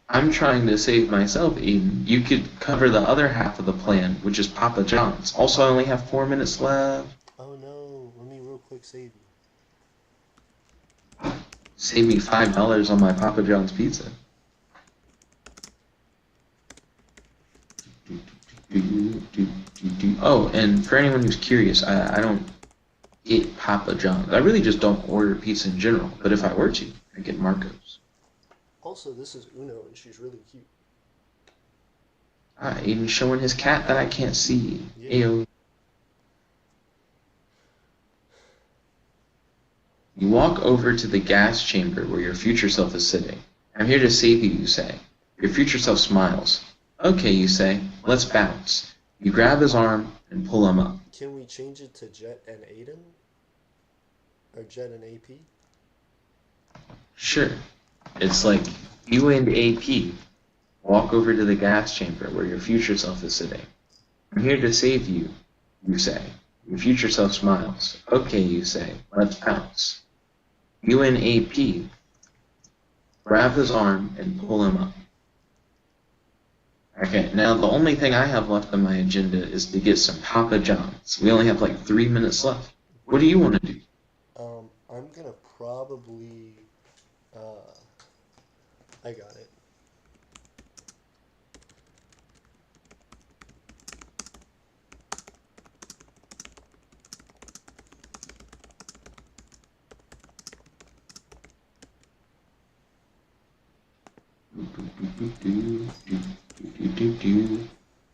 I'm trying to save myself, Aiden. You could cover the other half of the plan, which is Papa John's. Also, I only have 4 minutes left. Oh no, let me real quick save Save me $5 on my Papa John's pizza. Oh, and for anyone who's curious, I don't get Papa John's. I really just don't order pizza in general. But if I were to, I get Marco's. you. Also, this is Uno, and she's really cute. Ah, Aiden's showing his cat that I can't see. Yeah. Ayo. You walk over to the gas chamber where your future self is sitting. I'm here to save you, you say. Your future self smiles. Okay, you say. Let's bounce. You grab his arm and pull him up. Can we change it to Jet and Aiden? Or Jet and AP? Sure. It's like you and AP walk over to the gas chamber where your future self is sitting. I'm here to save you, you say. Your future self smiles. Okay, you say. Let's bounce. You and AP grab his arm and pull him up. Okay, now the only thing I have left on my agenda is to get some Papa John's. We only have like 3 minutes left. What do you want to do? I'm gonna probably, I got it.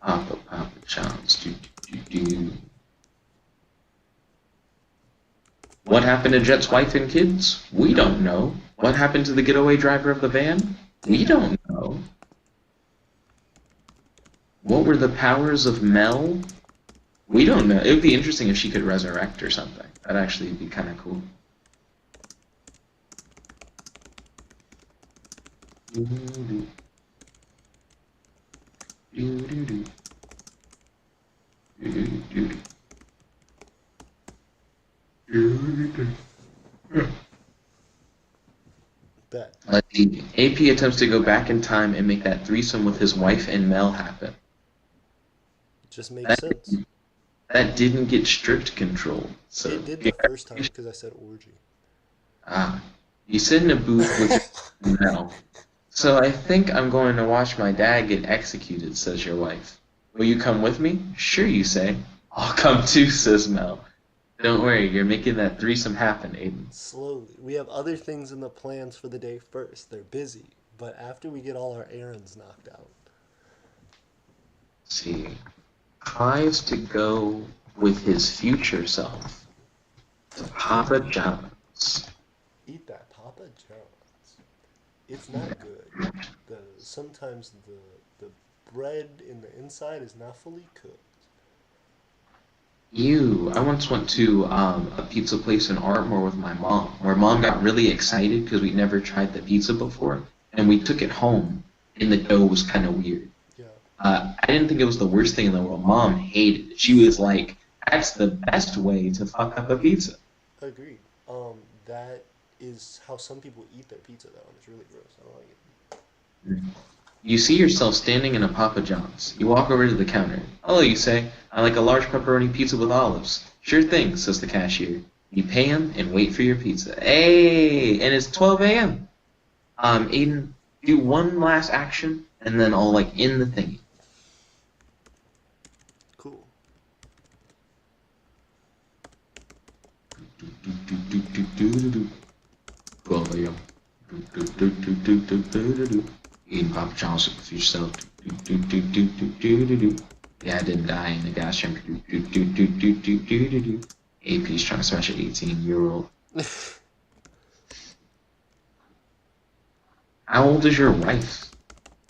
Papa John's. What happened to Jet's wife and kids? We don't know. What happened to the getaway driver of the van? We don't know. What were the powers of Mel? We don't know. It would be interesting if she could resurrect or something. That'd actually be kind of cool. Bet. Let's see. AP attempts to go back in time and make that threesome with his wife and Mel happen. Just makes That, sense. that didn't get strict control. So It did the first time because I said orgy. Ah, you sit in a booth with Mel. So I think I'm going to watch my dad get executed, says your wife. Will you come with me? Sure, you say. I'll come too, says Mel. Don't worry, you're making that threesome happen, Aiden. Slowly. We have other things in the plans for the day first. They're busy. But after we get all our errands knocked out. See, tries to go with his future self to Papa John's. Eat that Papa John's. It's not good. Sometimes the bread in the inside is not fully cooked. I once went to a pizza place in Ardmore with my mom, where mom got really excited because we'd never tried the pizza before, and we took it home, and the dough was kind of weird. Yeah. I didn't think it was the worst thing in the world. Mom hated it. She was like, that's the best way to fuck up a pizza. Agreed. That is how some people eat their pizza though, and it's really gross. I don't like it. You see yourself standing in a Papa John's. You walk over to the counter. Hello, you say. I like a large pepperoni pizza with olives. Sure thing, says the cashier. You pay them and wait for your pizza. Hey, and it's 12 a.m. Aiden, do one last action, and then I'll like end the thingy. Cool. 12 a.m. Eating Papa John's for yourself. Yeah, I didn't die in the gas chamber. AP's trying to smash an 18-year-old. How old is your wife?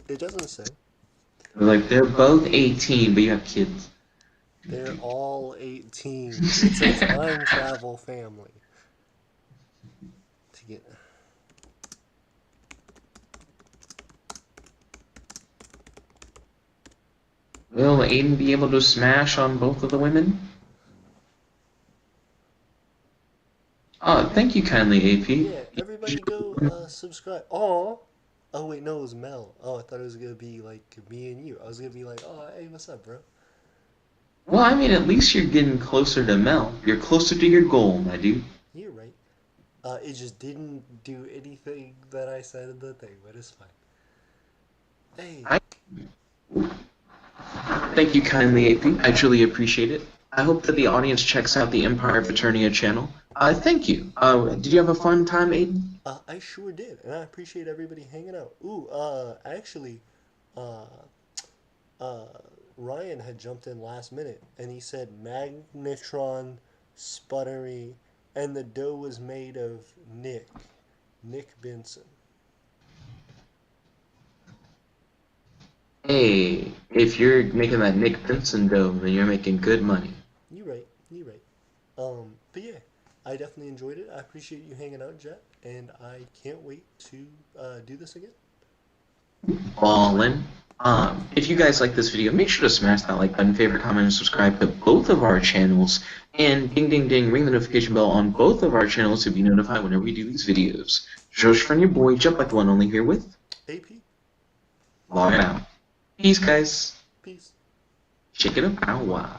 It doesn't say. Like, they're both 18, but you have kids. They're all 18. It's a time travel family. To get. Will Aiden be able to smash on both of the women? Thank you kindly, AP. Yeah, everybody go subscribe. Oh wait, no, it was Mel. Oh, I thought it was gonna be like me and you. I was gonna be like, oh, hey, what's up, bro? Well, I mean, at least you're getting closer to Mel. You're closer to your goal, my dude. You're right. It just didn't do anything that I said in the thing, but it's fine. Hey, I Thank you kindly, AP. I truly appreciate it. I hope that the audience checks out the Empire of Eternia channel. Thank you. Did you have a fun time, Aiden? I sure did, and I appreciate everybody hanging out. Ooh, actually, uh, uh, Ryan had jumped in last minute, and he said Magnetron, Sputtery, and the dough was made of Nickabenson. Hey, if you're making that Nickabenson dough, then you're making good money. You right, you right. But yeah, I definitely enjoyed it. I appreciate you hanging out, Jet, and I can't wait to do this again. Ballin'. If you guys like this video, make sure to smash that like button, favorite, comment, and subscribe to both of our channels. And ding, ding, ding, ring the notification bell on both of our channels to be notified whenever we do these videos. Josh from your boy, Jump Like the One Only here with AP, Logging Out. Peace, guys. peace. Check it out. Wow.